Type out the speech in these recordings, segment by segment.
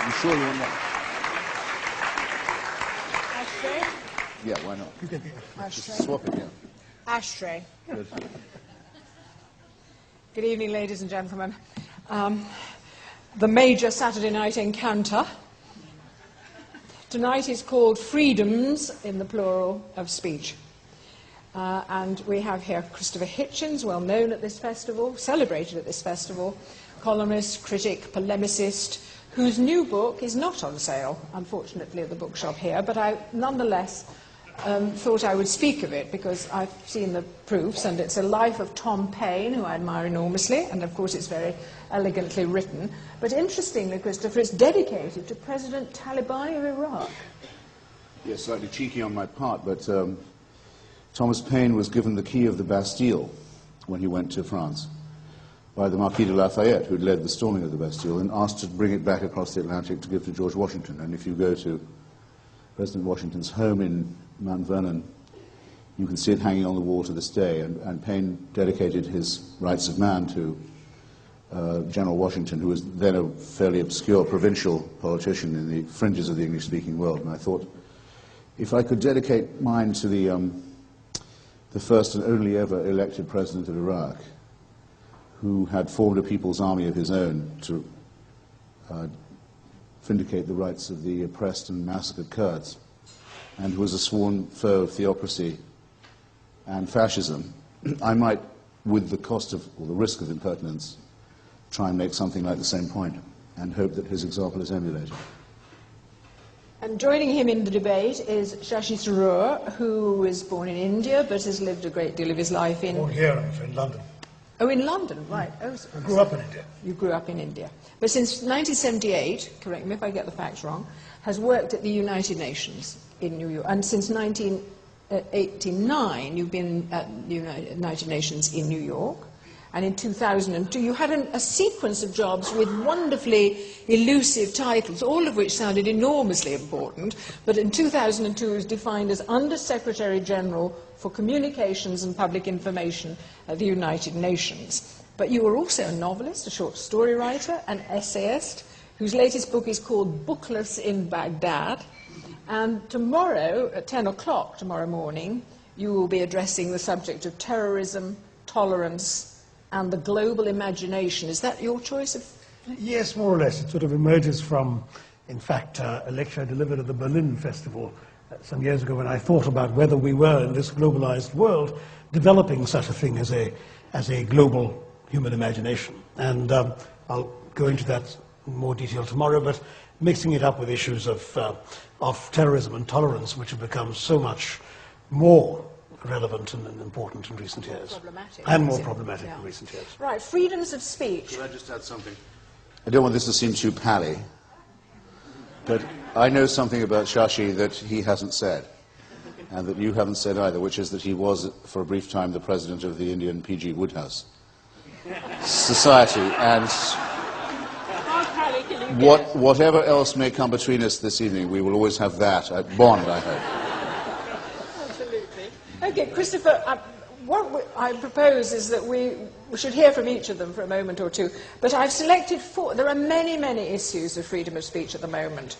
You sure you want that? Ashtray? Yeah, why not? Ashtray. Just swap it, yeah. Ashtray. Good. Good evening, ladies and gentlemen. The major Saturday night encounter tonight is called Freedoms in the Plural of Speech. And we have here Christopher Hitchens, well known at this festival, celebrated at this festival, columnist, critic, polemicist, whose new book is not on sale, unfortunately, at the bookshop here, but I nonetheless thought I would speak of it because I've seen the proofs, and it's a life of Tom Paine, who I admire enormously, and of course it's very elegantly written. But interestingly, Christopher, it's dedicated to President Talibani of Iraq. Yeah, slightly cheeky on my part, but Thomas Paine was given the key of the Bastille when he went to France by the Marquis de Lafayette, who'd led the storming of the Bastille, and asked to bring it back across the Atlantic to give to George Washington. And if you go to President Washington's home in Mount Vernon, you can see it hanging on the wall to this day. And Paine dedicated his Rights of Man to General Washington, who was then a fairly obscure provincial politician in the fringes of the English-speaking world. And I thought, if I could dedicate mine to the first and only ever elected president of Iraq, who had formed a people's army of his own to vindicate the rights of the oppressed and massacred Kurds, and who was a sworn foe of theocracy and fascism, I might, with the cost of, or the risk of impertinence, try and make something like the same point, and hope that his example is emulated. And joining him in the debate is Shashi Tharoor, who was born in India, but has lived a great deal of his life in... Born here, in London. Oh, in London, right. Oh, I grew up in India. You grew up in India. But since 1978, correct me if I get the facts wrong, has worked at the United Nations in New York. And since 1989, you've been at the United Nations in New York. And in 2002, you had a sequence of jobs with wonderfully elusive titles, all of which sounded enormously important. But in 2002, it was defined as Under-Secretary General for Communications and Public Information at the United Nations. But you were also a novelist, a short story writer, an essayist, whose latest book is called Bookless in Baghdad. And tomorrow, at 10 o'clock tomorrow morning, you will be addressing the subject of terrorism, tolerance, and the global imagination. Is that your choice of... Yes, more or less. It sort of emerges from, in fact, a lecture I delivered at the Berlin Festival some years ago when I thought about whether we were, in this globalized world, developing such a thing as a global human imagination. And I'll go into that in more detail tomorrow, but mixing it up with issues of terrorism and tolerance, which have become so much more relevant and important in recent years. And more problematic in recent years. Right, freedoms of speech. Should I just add something? I don't want this to seem too pally, but I know something about Shashi that he hasn't said, and that you haven't said either, which is that he was, for a brief time, the president of the Indian P.G. Wodehouse Society, and whatever else may come between us this evening, we will always have that bond, I hope. Okay, Christopher, what I propose is that we should hear from each of them for a moment or two, but I've selected four. There are many, many issues of freedom of speech at the moment,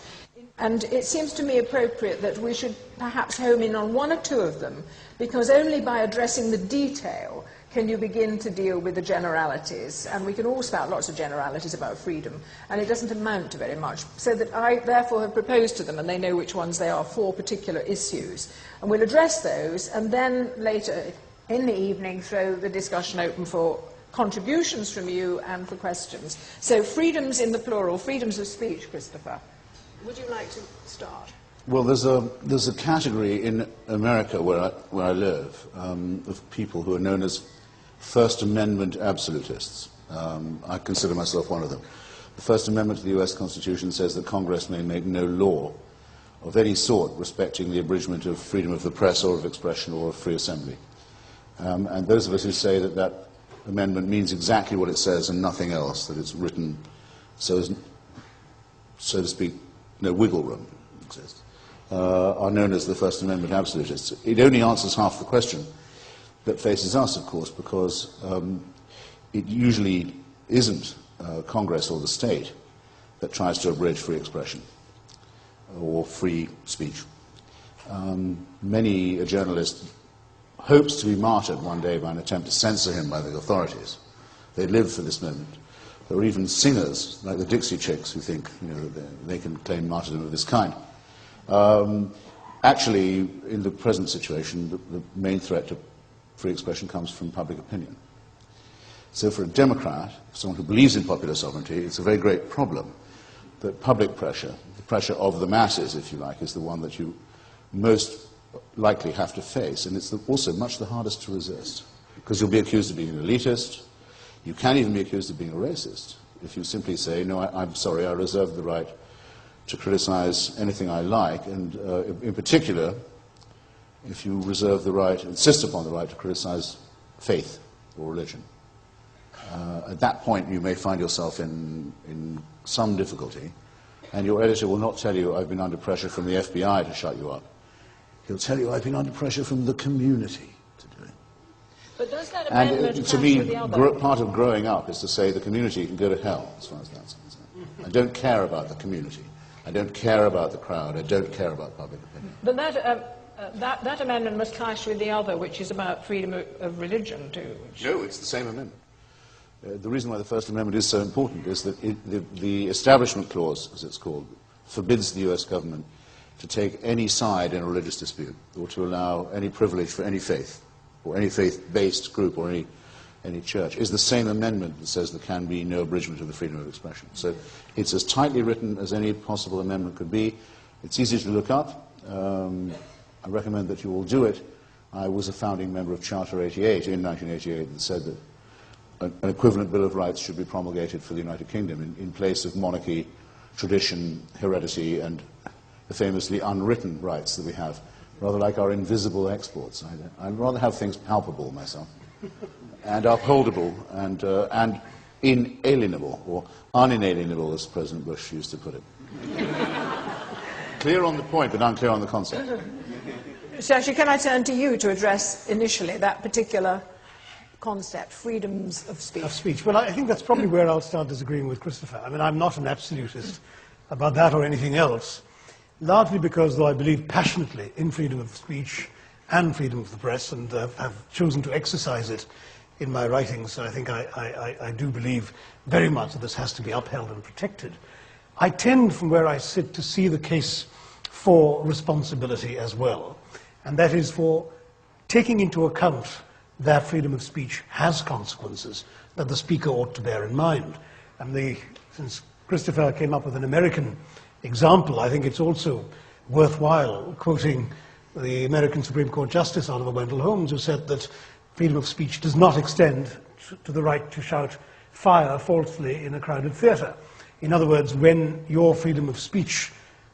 and it seems to me appropriate that we should perhaps home in on one or two of them, because only by addressing the detail can you begin to deal with the generalities, and we can all spout lots of generalities about freedom, and it doesn't amount to very much. So that I therefore have proposed to them, and they know which ones they are, four particular issues. And we'll address those, and then later in the evening throw the discussion open for contributions from you and for questions. So freedoms in the plural, freedoms of speech, Christopher. Would you like to start? Well, there's a category in America where I live of people who are known as First Amendment absolutists. I consider myself one of them. The First Amendment to the U.S. Constitution says that Congress may make no law of any sort respecting the abridgment of freedom of the press or of expression or of free assembly. And those of us who say that that amendment means exactly what it says and nothing else, that it's written so as, so to speak, no wiggle room exists, are known as the First Amendment absolutists. It only answers half the question that faces us, of course, because it usually isn't Congress or the state that tries to abridge free expression or free speech. Many a journalist hopes to be martyred one day by an attempt to censor him by the authorities. They live for this moment. There are even singers, like the Dixie Chicks, who think that they can claim martyrdom of this kind. Actually, in the present situation, the main threat to free expression comes from public opinion. So for a Democrat, someone who believes in popular sovereignty, it's a very great problem that public pressure, the pressure of the masses, if you like, is the one that you most likely have to face. And it's also much the hardest to resist, because you'll be accused of being an elitist. You can even be accused of being a racist if you simply say, no, I'm sorry, I reserve the right to criticize anything I like, and in particular, if you reserve the right, insist upon the right to criticize faith or religion. At that point, you may find yourself in some difficulty, and your editor will not tell you, I've been under pressure from the FBI to shut you up. He'll tell you, I've been under pressure from the community to do it. But does that amendment And to clash me, with the other? part of growing up is to say the community can go to hell, as far as that's concerned. I don't care about the community. I don't care about the crowd. I don't care about public opinion. But that amendment must clash with the other, which is about freedom of religion, too. No, it's the same amendment. The reason why the First Amendment is so important is that the Establishment Clause, as it's called, forbids the US government to take any side in a religious dispute or to allow any privilege for any faith or any faith-based group or any church. Is the same amendment that says there can be no abridgment of the freedom of expression. So it's as tightly written as any possible amendment could be. It's easy to look up. I recommend that you all do it. I was a founding member of Charter 88 in 1988 that said that an equivalent Bill of Rights should be promulgated for the United Kingdom in place of monarchy, tradition, heredity, and the famously unwritten rights that we have, rather like our invisible exports. I'd rather have things palpable myself, and upholdable, and inalienable, or unalienable, as President Bush used to put it. Clear on the point, but unclear on the concept. Shashi, can I turn to you to address initially that particular concept, freedoms of speech? Of speech. Well, I think that's probably where I'll start disagreeing with Christopher. I mean, I'm not an absolutist about that or anything else, largely because, though I believe passionately in freedom of speech and freedom of the press, and have chosen to exercise it in my writings, I think I do believe very much that this has to be upheld and protected. I tend, from where I sit, to see the case for responsibility as well, and that is for taking into account that freedom of speech has consequences that the speaker ought to bear in mind. And since Christopher came up with an American example, I think it's also worthwhile quoting the American Supreme Court Justice Oliver Wendell Holmes, who said that freedom of speech does not extend to the right to shout fire falsely in a crowded theatre. In other words, when your freedom of speech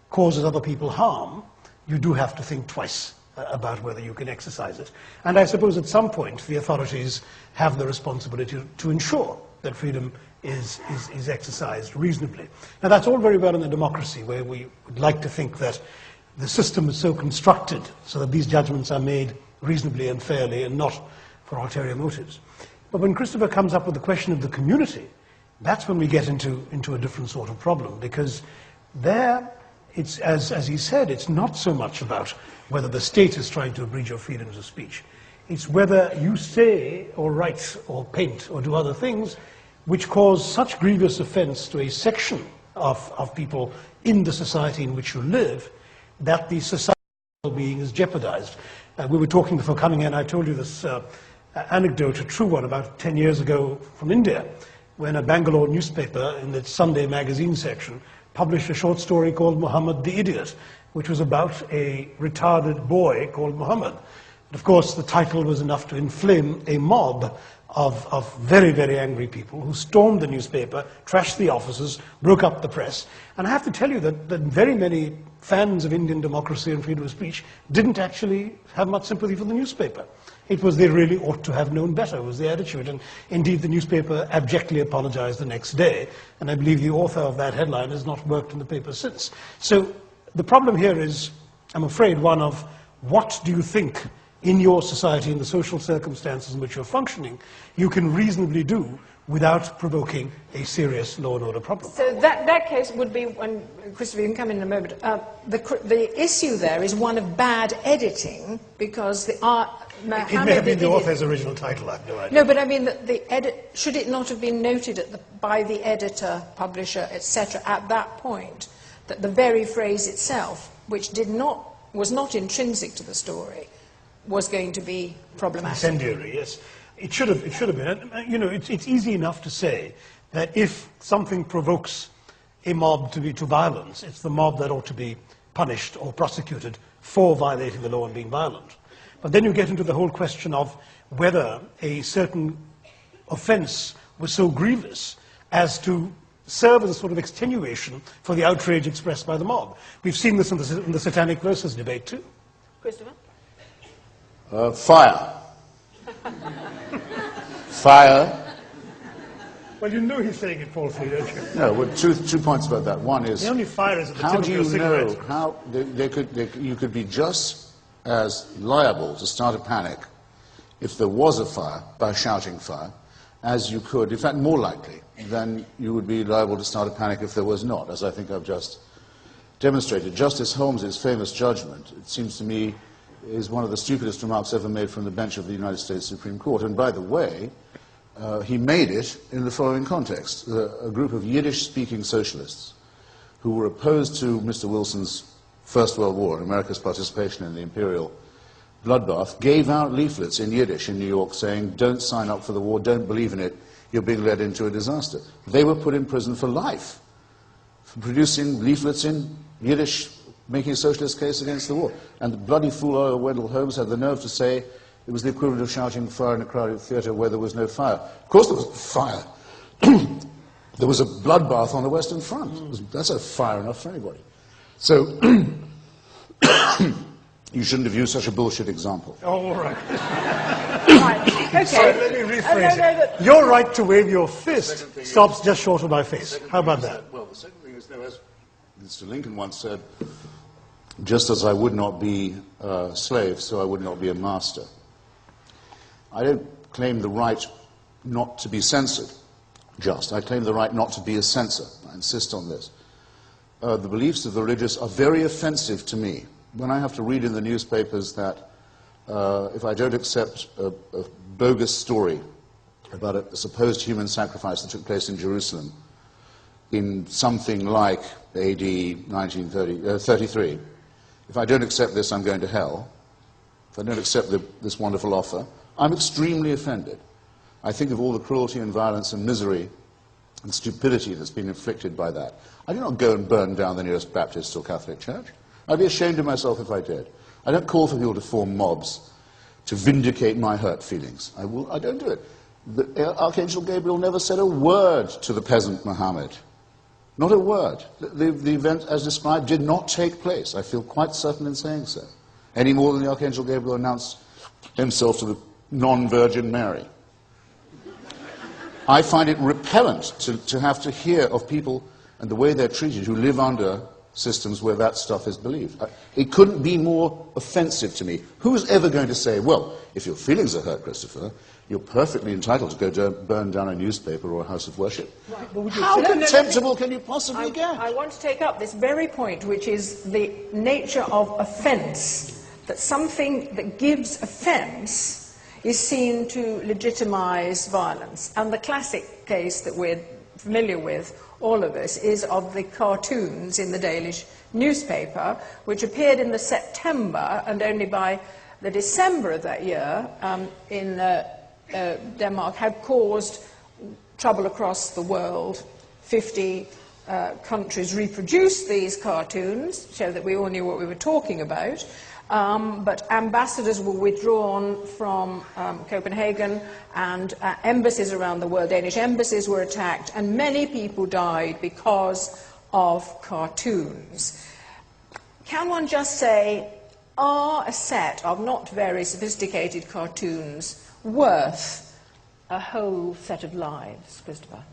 causes other people harm, you do have to think twice about whether you can exercise it. And I suppose at some point the authorities have the responsibility to ensure that freedom is exercised reasonably. Now that's all very well in a democracy where we would like to think that the system is so constructed so that these judgments are made reasonably and fairly and not for ulterior motives. But when Christopher comes up with the question of the community, that's when we get into a different sort of problem, because there, it's, as he said, it's not so much about whether the state is trying to abridge your freedoms of speech. It's whether you say or write or paint or do other things which cause such grievous offense to a section of people in the society in which you live that the societal well-being is jeopardized. We were talking before coming in, I told you this anecdote, a true one, about 10 years ago from India, when a Bangalore newspaper in its Sunday magazine section published a short story called Muhammad the Idiot, which was about a retarded boy called Muhammad. And of course, the title was enough to inflame a mob of very, very angry people who stormed the newspaper, trashed the offices, broke up the press. And I have to tell you that very many fans of Indian democracy and freedom of speech didn't actually have much sympathy for the newspaper. It was they really ought to have known better, was the attitude. And indeed, the newspaper abjectly apologized the next day. And I believe the author of that headline has not worked in the paper since. So the problem here is, I'm afraid, one of what do you think in your society, in the social circumstances in which you're functioning, you can reasonably do without provoking a serious law and order problem. So that case would be, when Christopher, you can come in a moment, the issue there is one of bad editing, because the art... It may have been the author's original title, I have no idea. No, but I mean, should it not have been noted by the editor, publisher, etc., at that point, that the very phrase itself, which was not intrinsic to the story, was going to be problematic? Incendiary, yes. It should have been. You know, it's easy enough to say that if something provokes a mob to violence, it's the mob that ought to be punished or prosecuted for violating the law and being violent. But then you get into the whole question of whether a certain offence was so grievous as to serve as a sort of extenuation for the outrage expressed by the mob. We've seen this in the Satanic Verses debate too. Christopher? Fire. Fire. Well, you know he's saying it falsely, don't you? No, well, two points about that. One is, the only fire is at the how tip do of you your know cigarette. how you could be just as liable to start a panic if there was a fire by shouting fire as you could, in fact more likely than you would be liable to start a panic if there was not, as I think I've just demonstrated. Justice Holmes's famous judgment, it seems to me, is one of the stupidest remarks ever made from the bench of the United States Supreme Court. And by the way, he made it in the following context. A group of Yiddish-speaking socialists who were opposed to Mr. Wilson's First World War and America's participation in the imperial bloodbath gave out leaflets in Yiddish in New York saying, don't sign up for the war, don't believe in it, you're being led into a disaster. They were put in prison for life for producing leaflets in Yiddish, making a socialist case against the war. And the bloody fool Earl Wendell Holmes had the nerve to say it was the equivalent of shouting fire in a crowded theatre where there was no fire. Of course there was fire. There was a bloodbath on the Western Front. That's a fire enough for anybody. So, you shouldn't have used such a bullshit example. Oh, all right. Right, okay. Sorry, let me rephrase it. Your right to wave your fist stops just short of my face. How about that? Well, the second thing is, as Mr. Lincoln once said, just as I would not be a slave, so I would not be a master. I don't claim the right not to be censored, I claim the right not to be a censor. I insist on this. The beliefs of the religious are very offensive to me. When I have to read in the newspapers that if I don't accept a bogus story about a supposed human sacrifice that took place in Jerusalem in something like AD 1933, if I don't accept this, I'm going to hell. If I don't accept this wonderful offer, I'm extremely offended. I think of all the cruelty and violence and misery and stupidity that's been inflicted by that. I do not go and burn down the nearest Baptist or Catholic church. I'd be ashamed of myself if I did. I don't call for people to form mobs to vindicate my hurt feelings. I don't do it. The Archangel Gabriel never said a word to the peasant Muhammad. Not a word. The event, as described, did not take place. I feel quite certain in saying so. Any more than the Archangel Gabriel announced himself to the non-Virgin Mary. I find it repellent to have to hear of people and the way they're treated who live under systems where that stuff is believed. It couldn't be more offensive to me. Who's ever going to say, well, if your feelings are hurt, Christopher, you're perfectly entitled to go burn down a newspaper or a house of worship? Right. How contemptible can you possibly get? I want to take up this very point, which is the nature of offence, that something that gives offence is seen to legitimize violence. And the classic case that we're familiar with, all of us, is of the cartoons in the Danish newspaper, which appeared in the September, and only by the December of that year in Denmark had caused trouble across the world. 50 countries reproduced these cartoons, so that we all knew what we were talking about. But ambassadors were withdrawn from Copenhagen, and embassies around the world, Danish embassies, were attacked, and many people died because of cartoons. Can one just say, are a set of not very sophisticated cartoons worth a whole set of lives, Christopher?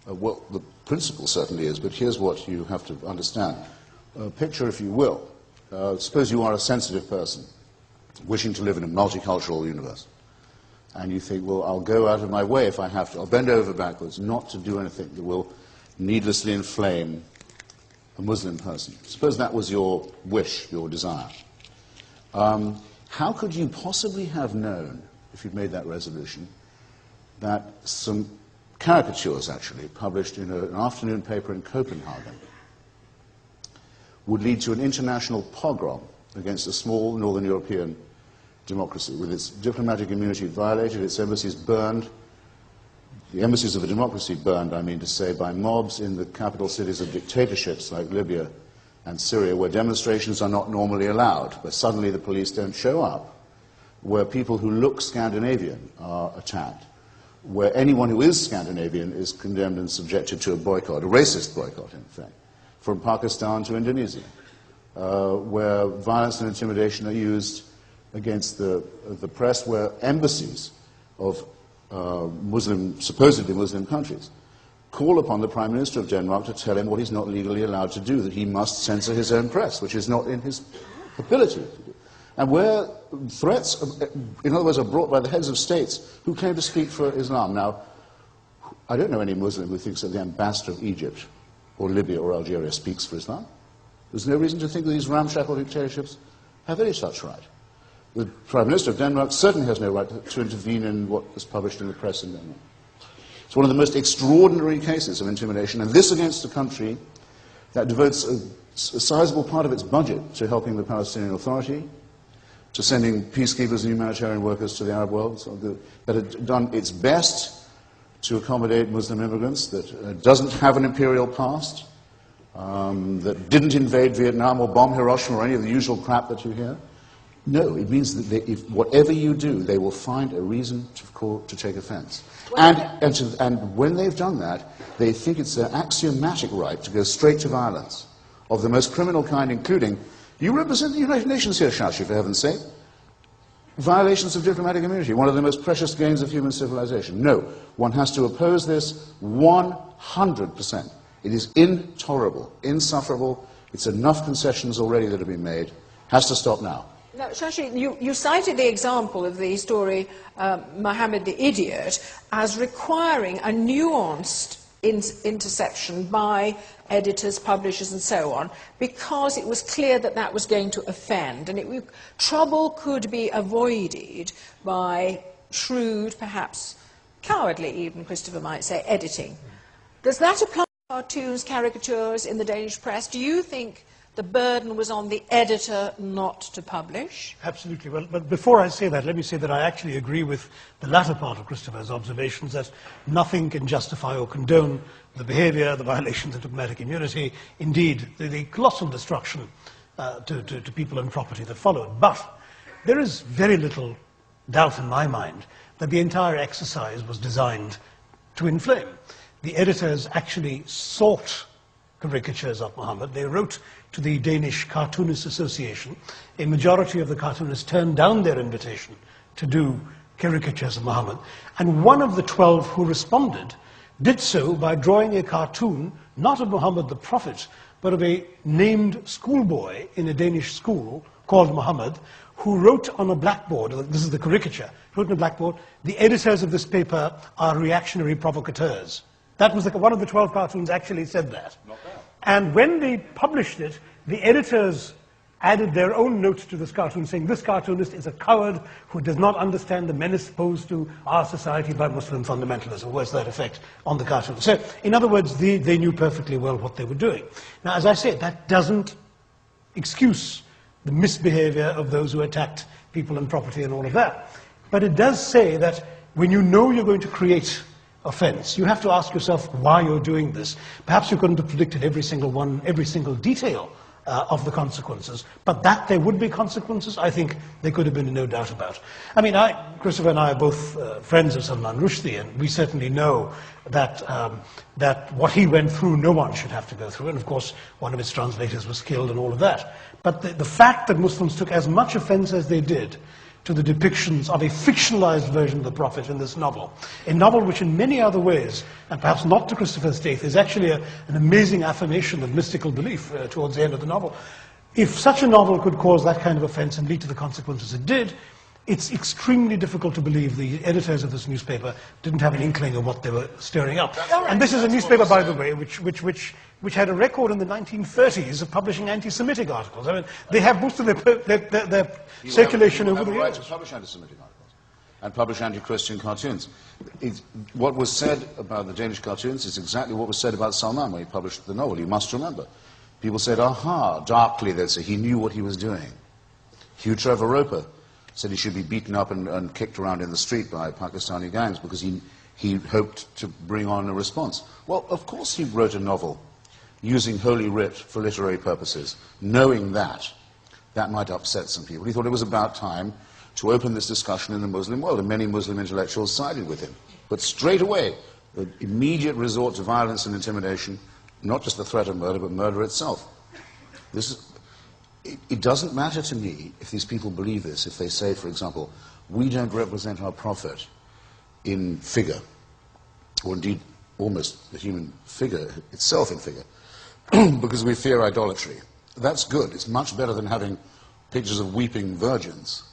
Well, the principle certainly is, but here's what you have to understand. Picture, if you will, suppose you are a sensitive person wishing to live in a multicultural universe. and you think, well, I'll go out of my way if I have to. I'll bend over backwards not to do anything that will needlessly inflame a Muslim person. Suppose that was your wish, your desire. How could you possibly have known, if you'd made that resolution, that some caricatures, actually, published in an afternoon paper in Copenhagen, would lead to an international pogrom against a small northern European democracy, with its diplomatic immunity violated, its embassies burned, the embassies of a democracy burned, I mean to say, by mobs in the capital cities of dictatorships like Libya and Syria, where demonstrations are not normally allowed, where suddenly the police don't show up, where people who look Scandinavian are attacked, where anyone who is Scandinavian is condemned and subjected to a boycott, a racist boycott, in fact, from Pakistan to Indonesia, where violence and intimidation are used against the press, where embassies of supposedly Muslim countries call upon the Prime Minister of Denmark to tell him what he's not legally allowed to do, that he must censor his own press, which is not in his ability to do. And where threats, in other words, are brought by the heads of states who claim to speak for Islam. Now, I don't know any Muslim who thinks that the ambassador of Egypt or Libya or Algeria speaks for Islam. There's no reason to think that these ramshackle dictatorships have any such right. The Prime Minister of Denmark certainly has no right to intervene in what is published in the press in Denmark. It's one of the most extraordinary cases of intimidation, and this against a country that devotes a sizable part of its budget to helping the Palestinian Authority, to sending peacekeepers and humanitarian workers to the Arab world, that had done its best to accommodate Muslim immigrants, that doesn't have an imperial past, that didn't invade Vietnam or bomb Hiroshima or any of the usual crap that you hear. No, it means that if whatever you do, they will find a reason to take offense. And when they've done that, they think it's their axiomatic right to go straight to violence of the most criminal kind, including, you represent the United Nations here, Shashi, for heaven's sake. Violations of diplomatic immunity, one of the most precious gains of human civilization. No, one has to oppose this 100%. It is intolerable, insufferable. It's enough concessions already that have been made. Has to stop now. Now, Shashi, you cited the example of the story Mohammed the Idiot as requiring a nuanced interception by editors, publishers and so on, because it was clear that that was going to offend, and trouble could be avoided by shrewd, perhaps cowardly even, Christopher might say, editing. Does that apply to cartoons, caricatures in the Danish press? Do you think the burden was on the editor not to publish? Absolutely. Well, but before I say that, let me say that I actually agree with the latter part of Christopher's observations, that nothing can justify or condone the behavior, the violations of diplomatic immunity, indeed, the colossal destruction to people and property that followed. But there is very little doubt in my mind that the entire exercise was designed to inflame. The editors actually sought caricatures of Muhammad. They wrote to the Danish Cartoonists Association. A majority of the cartoonists turned down their invitation to do caricatures of Muhammad. And one of the 12 who responded did so by drawing a cartoon, not of Muhammad the Prophet, but of a named schoolboy in a Danish school called Muhammad, who wrote on a blackboard, this is the caricature, wrote on a blackboard, "The editors of this paper are reactionary provocateurs." That was one of the 12 cartoons actually said that. And when they published it, the editors added their own notes to this cartoon, saying this cartoonist is a coward who does not understand the menace posed to our society by Muslim fundamentalism. Words to that effect on the cartoon. So, in other words, they knew perfectly well what they were doing. Now, as I said, that doesn't excuse the misbehavior of those who attacked people and property and all of that. But it does say that when you know you're going to create offense, you have to ask yourself why you're doing this. Perhaps you couldn't have predicted every single detail of the consequences, but that there would be consequences, I think there could have been no doubt about. I mean, Christopher and I are both friends of Salman Rushdie, and we certainly know that, that what he went through, no one should have to go through, and of course, one of his translators was killed and all of that. But the fact that Muslims took as much offense as they did to the depictions of a fictionalized version of the Prophet in this novel. A novel which in many other ways, and perhaps not to Christopher's taste, is actually an amazing affirmation of mystical belief towards the end of the novel. If such a novel could cause that kind of offense and lead to the consequences it did, it's extremely difficult to believe the editors of this newspaper didn't have an inkling of what they were stirring up. And this is a newspaper, by the way, which had a record in the 1930s of publishing anti-Semitic articles. I mean, they have most of their circulation over the years. Right to publish anti-Semitic articles and publish anti-Christian cartoons. What was said about the Danish cartoons is exactly what was said about Salman when he published the novel. You must remember. People said, aha, darkly, they'd say, he knew what he was doing. Hugh Trevor Roper said he should be beaten up and kicked around in the street by Pakistani gangs because he hoped to bring on a response. Well, of course he wrote a novel using Holy Writ for literary purposes, knowing that might upset some people. He thought it was about time to open this discussion in the Muslim world, and many Muslim intellectuals sided with him. But straight away, the immediate resort to violence and intimidation, not just the threat of murder, but murder itself. It doesn't matter to me if these people believe this, if they say, for example, we don't represent our prophet in figure, or indeed almost the human figure itself in figure, because we fear idolatry. That's good. It's much better than having pictures of weeping virgins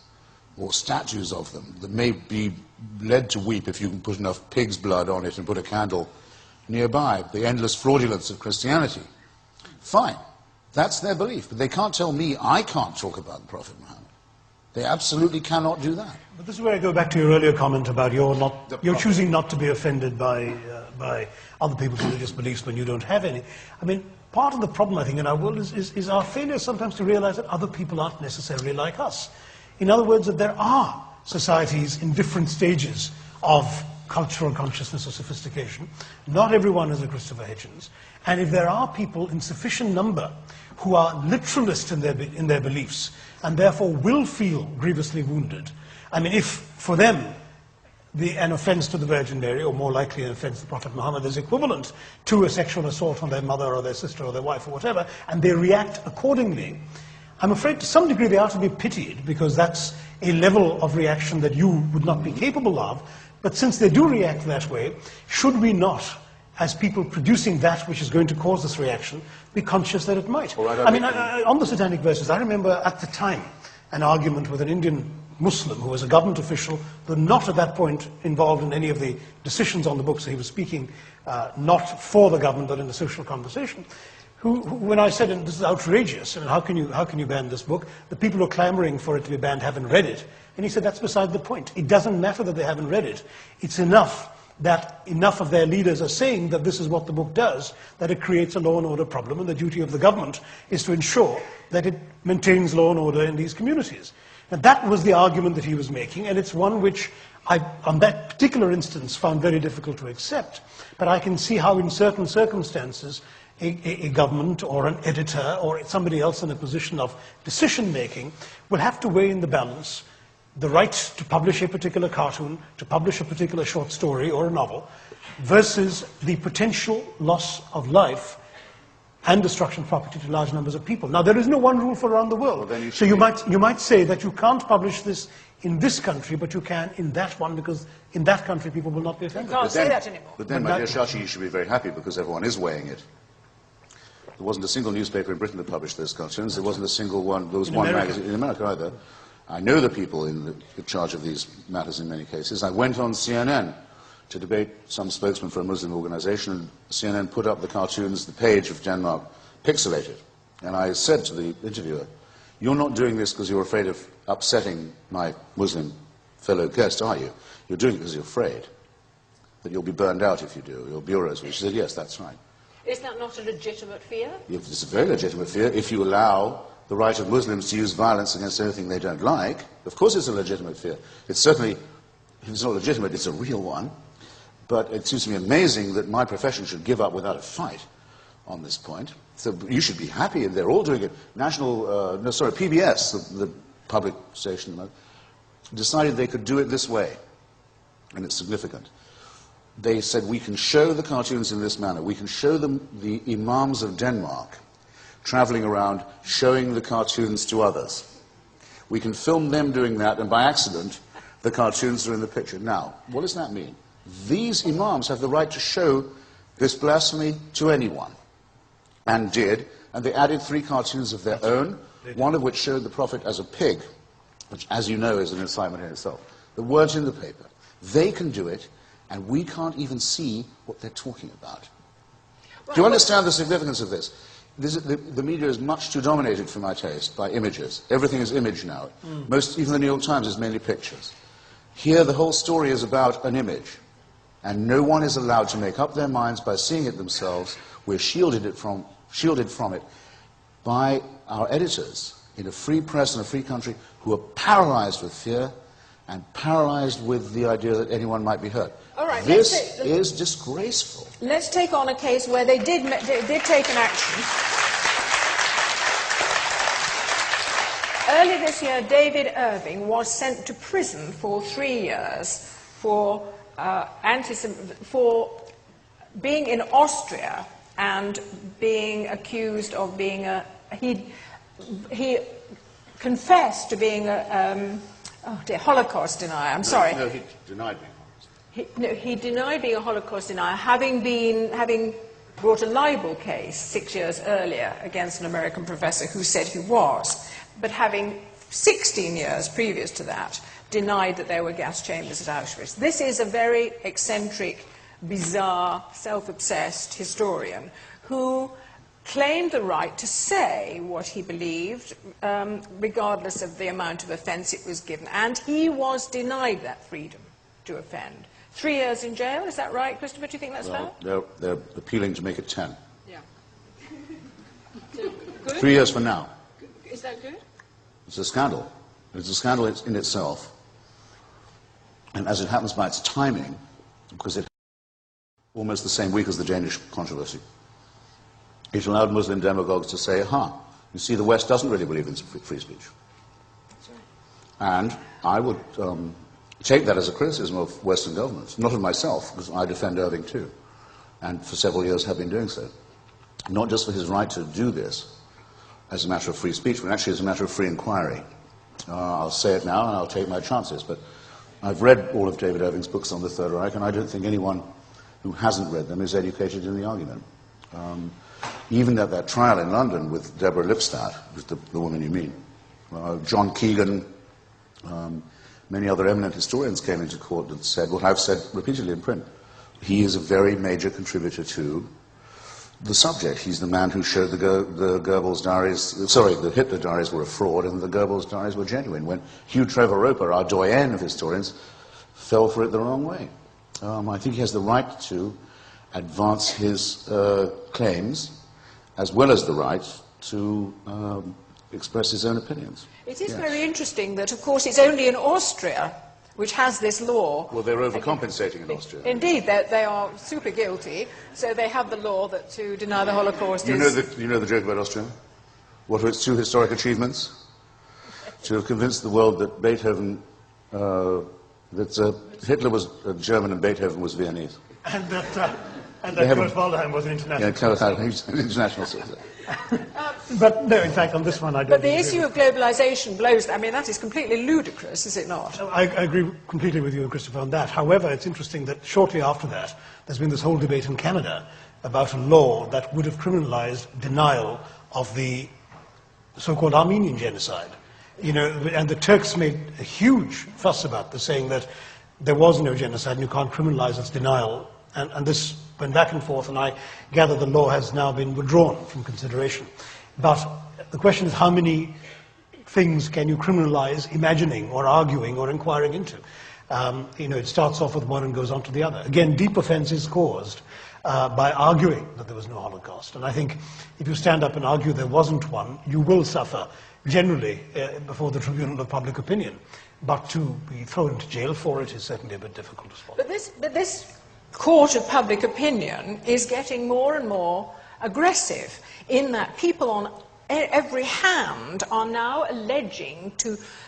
or statues of them that may be led to weep if you can put enough pig's blood on it and put a candle nearby. The endless fraudulence of Christianity. Fine. That's their belief. But they can't tell me I can't talk about the Prophet Muhammad. They absolutely cannot do that. But this is where I go back to your earlier comment about you're choosing not to be offended by other people's religious beliefs when you don't have any. I mean, part of the problem, I think, in our world is our failure sometimes to realize that other people aren't necessarily like us. In other words, that there are societies in different stages of cultural consciousness or sophistication. Not everyone is a Christopher Hitchens. And if there are people in sufficient number who are literalist in their beliefs and therefore will feel grievously wounded, I mean, if for them an offense to the Virgin Mary, or more likely an offense to the Prophet Muhammad, is equivalent to a sexual assault on their mother or their sister or their wife or whatever, and they react accordingly, I'm afraid to some degree they are to be pitied, because that's a level of reaction that you would not be capable of. But since they do react that way, should we not, as people producing that which is going to cause this reaction, be conscious that it might? On the satanic verses, I remember at the time an argument with an Indian Muslim who was a government official, but not at that point involved in any of the decisions on the book, so he was speaking not for the government but in a social conversation, who when I said, this is outrageous, I mean, how can you ban this book? The people who are clamoring for it to be banned haven't read it. And he said, that's beside the point. It doesn't matter that they haven't read it. It's enough that enough of their leaders are saying that this is what the book does, that it creates a law and order problem, and the duty of the government is to ensure that it maintains law and order in these communities. And that was the argument that he was making, and it's one which I, on that particular instance, found very difficult to accept. But I can see how in certain circumstances a government or an editor or somebody else in a position of decision-making will have to weigh in the balance the right to publish a particular cartoon, to publish a particular short story or a novel, versus the potential loss of life and destruction of property to large numbers of people. Now, there is no one rule for around the world. Well, so you might say that you can't publish this in this country, but you can in that one, because in that country people will not be offended. You can't say that anymore. But then, my dear Shashi, you should be very happy, because everyone is weighing it. There wasn't a single newspaper in Britain that published those cartoons. There wasn't a single one, there was one magazine in America either. I know the people in charge of these matters in many cases. I went on CNN to debate some spokesman for a Muslim organization, and CNN put up the cartoons, the page of Denmark, pixelated. And I said to the interviewer, you're not doing this because you're afraid of upsetting my Muslim fellow guest, are you? You're doing it because you're afraid that you'll be burned out if you do, your bureaus will. She said, yes, that's right. Is that not a legitimate fear? It's a very legitimate fear. If you allow the right of Muslims to use violence against anything they don't like, of course it's a legitimate fear. It's certainly, if it's not legitimate, it's a real one. But it seems to me amazing that my profession should give up without a fight on this point. So you should be happy, and they're all doing it. PBS, the public station, decided they could do it this way, and it's significant. They said, we can show the cartoons in this manner. We can show them the imams of Denmark traveling around showing the cartoons to others. We can film them doing that, and by accident, the cartoons are in the picture. Now, what does that mean? These imams have the right to show this blasphemy to anyone, and did, and they added 3 cartoons of their own, one of which showed the Prophet as a pig, which, as you know, is an incitement in itself. The words in the paper. They can do it, and we can't even see what they're talking about. Do you understand the significance of this? The media is much too dominated, for my taste, by images. Everything is image now. Even the New York Times is mainly pictures. Here, the whole story is about an image, and no one is allowed to make up their minds by seeing it themselves. We're shielded from it by our editors in a free press and a free country who are paralyzed with fear and paralyzed with the idea that anyone might be hurt. All right, this is disgraceful. Let's take on a case where they did take an action. Earlier this year, David Irving was sent to prison for 3 years for being in Austria and being accused of being he confessed to being a Holocaust denier. I'm sorry. No, he denied being He denied being a Holocaust denier, having brought a libel case 6 years earlier against an American professor who said he was, but having 16 years previous to that denied that there were gas chambers at Auschwitz. This is a very eccentric, bizarre, self-obsessed historian who claimed the right to say what he believed, regardless of the amount of offence it was given, and he was denied that freedom to offend. 3 years in jail, is that right, Christopher? Do you think that's fair? They're appealing to make it 10. Yeah. So, good? 3 years from now. Is that good? It's a scandal. It's a scandal in itself. And as it happens by its timing, because it almost the same week as the Danish controversy, it allowed Muslim demagogues to say, you see, the West doesn't really believe in free speech. That's right. And I would take that as a criticism of Western governments, not of myself, because I defend Irving too, and for several years have been doing so. Not just for his right to do this as a matter of free speech, but actually as a matter of free inquiry. I'll say it now and I'll take my chances, but I've read all of David Irving's books on the Third Reich, and I don't think anyone who hasn't read them is educated in the argument. Even at that trial in London with Deborah Lipstadt, who's the woman you mean, John Keegan, many other eminent historians came into court and said what I've said repeatedly in print. He is a very major contributor to the subject. He's the man who showed the Goebbels diaries, the Hitler diaries were a fraud and the Goebbels diaries were genuine, when Hugh Trevor Roper, our doyen of historians, fell for it the wrong way. I think he has the right to advance his claims, as well as the right to express his own opinions. It is very interesting that, of course, it's only in Austria which has this law. Well, they're overcompensating in Austria. Indeed, they are super guilty, so they have the law that to deny the Holocaust You know the joke about Austria? What were its two historic achievements? To have convinced the world that Beethoven, Hitler was German and Beethoven was Viennese. And that Kurt Waldheim was an international. Yeah, Kurt Waldheim was an international citizen. But no, in fact, on this one I don't. But the issue of globalisation blows. I mean, that is completely ludicrous, is it not? I agree completely with you and Christopher on that. However, it's interesting that shortly after that, there's been this whole debate in Canada about a law that would have criminalised denial of the so-called Armenian genocide. You know, and the Turks made a huge fuss about this, saying that there was no genocide and you can't criminalise its denial. And this went back and forth, and I gather the law has now been withdrawn from consideration. But the question is, how many things can you criminalise imagining or arguing or inquiring into? It starts off with one and goes on to the other. Again, deep offence is caused by arguing that there was no Holocaust. And I think if you stand up and argue there wasn't one, you will suffer, generally, before the tribunal of public opinion. But to be thrown into jail for it is certainly a bit difficult to swallow. But this court of public opinion is getting more and more aggressive in that people on every hand are now alleging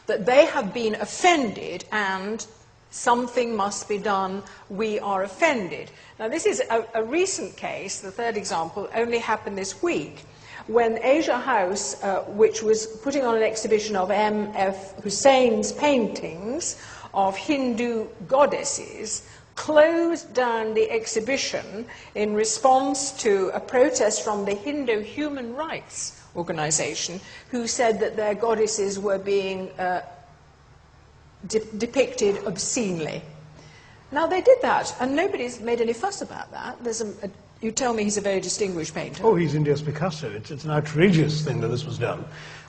that they have been offended and something must be done, we are offended. Now this is a recent case, the third example, only happened this week, when Asia House, which was putting on an exhibition of M.F. Hussein's paintings of Hindu goddesses, closed down the exhibition in response to a protest from the Hindu Human Rights Organization, who said that their goddesses were being depicted obscenely. Now, they did that, and nobody's made any fuss about that. You tell me he's a very distinguished painter. Oh, he's India's Picasso. It's an outrageous thing that this was done.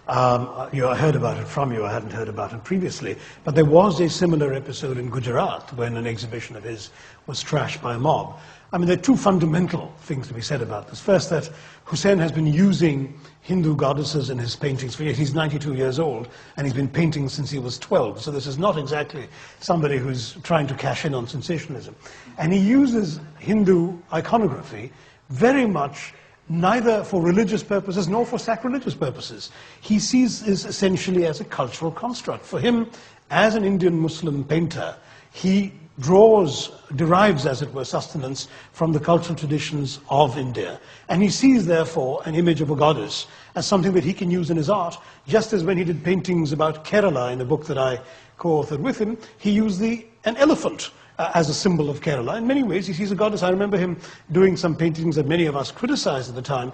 I heard about it from you. I hadn't heard about it previously. But there was a similar episode in Gujarat when an exhibition of his was trashed by a mob. I mean, there are two fundamental things to be said about this. First, that Hussain has been using Hindu goddesses in his paintings for years. He's 92 years old, and he's been painting since he was 12. So this is not exactly somebody who's trying to cash in on sensationalism. And he uses Hindu iconography very much neither for religious purposes nor for sacrilegious purposes. He sees this essentially as a cultural construct. For him, as an Indian Muslim painter, he derives, as it were, sustenance from the cultural traditions of India. And he sees, therefore, an image of a goddess as something that he can use in his art, just as when he did paintings about Kerala in a book that I co-authored with him, he used an elephant as a symbol of Kerala. In many ways, he sees a goddess. I remember him doing some paintings that many of us criticized at the time,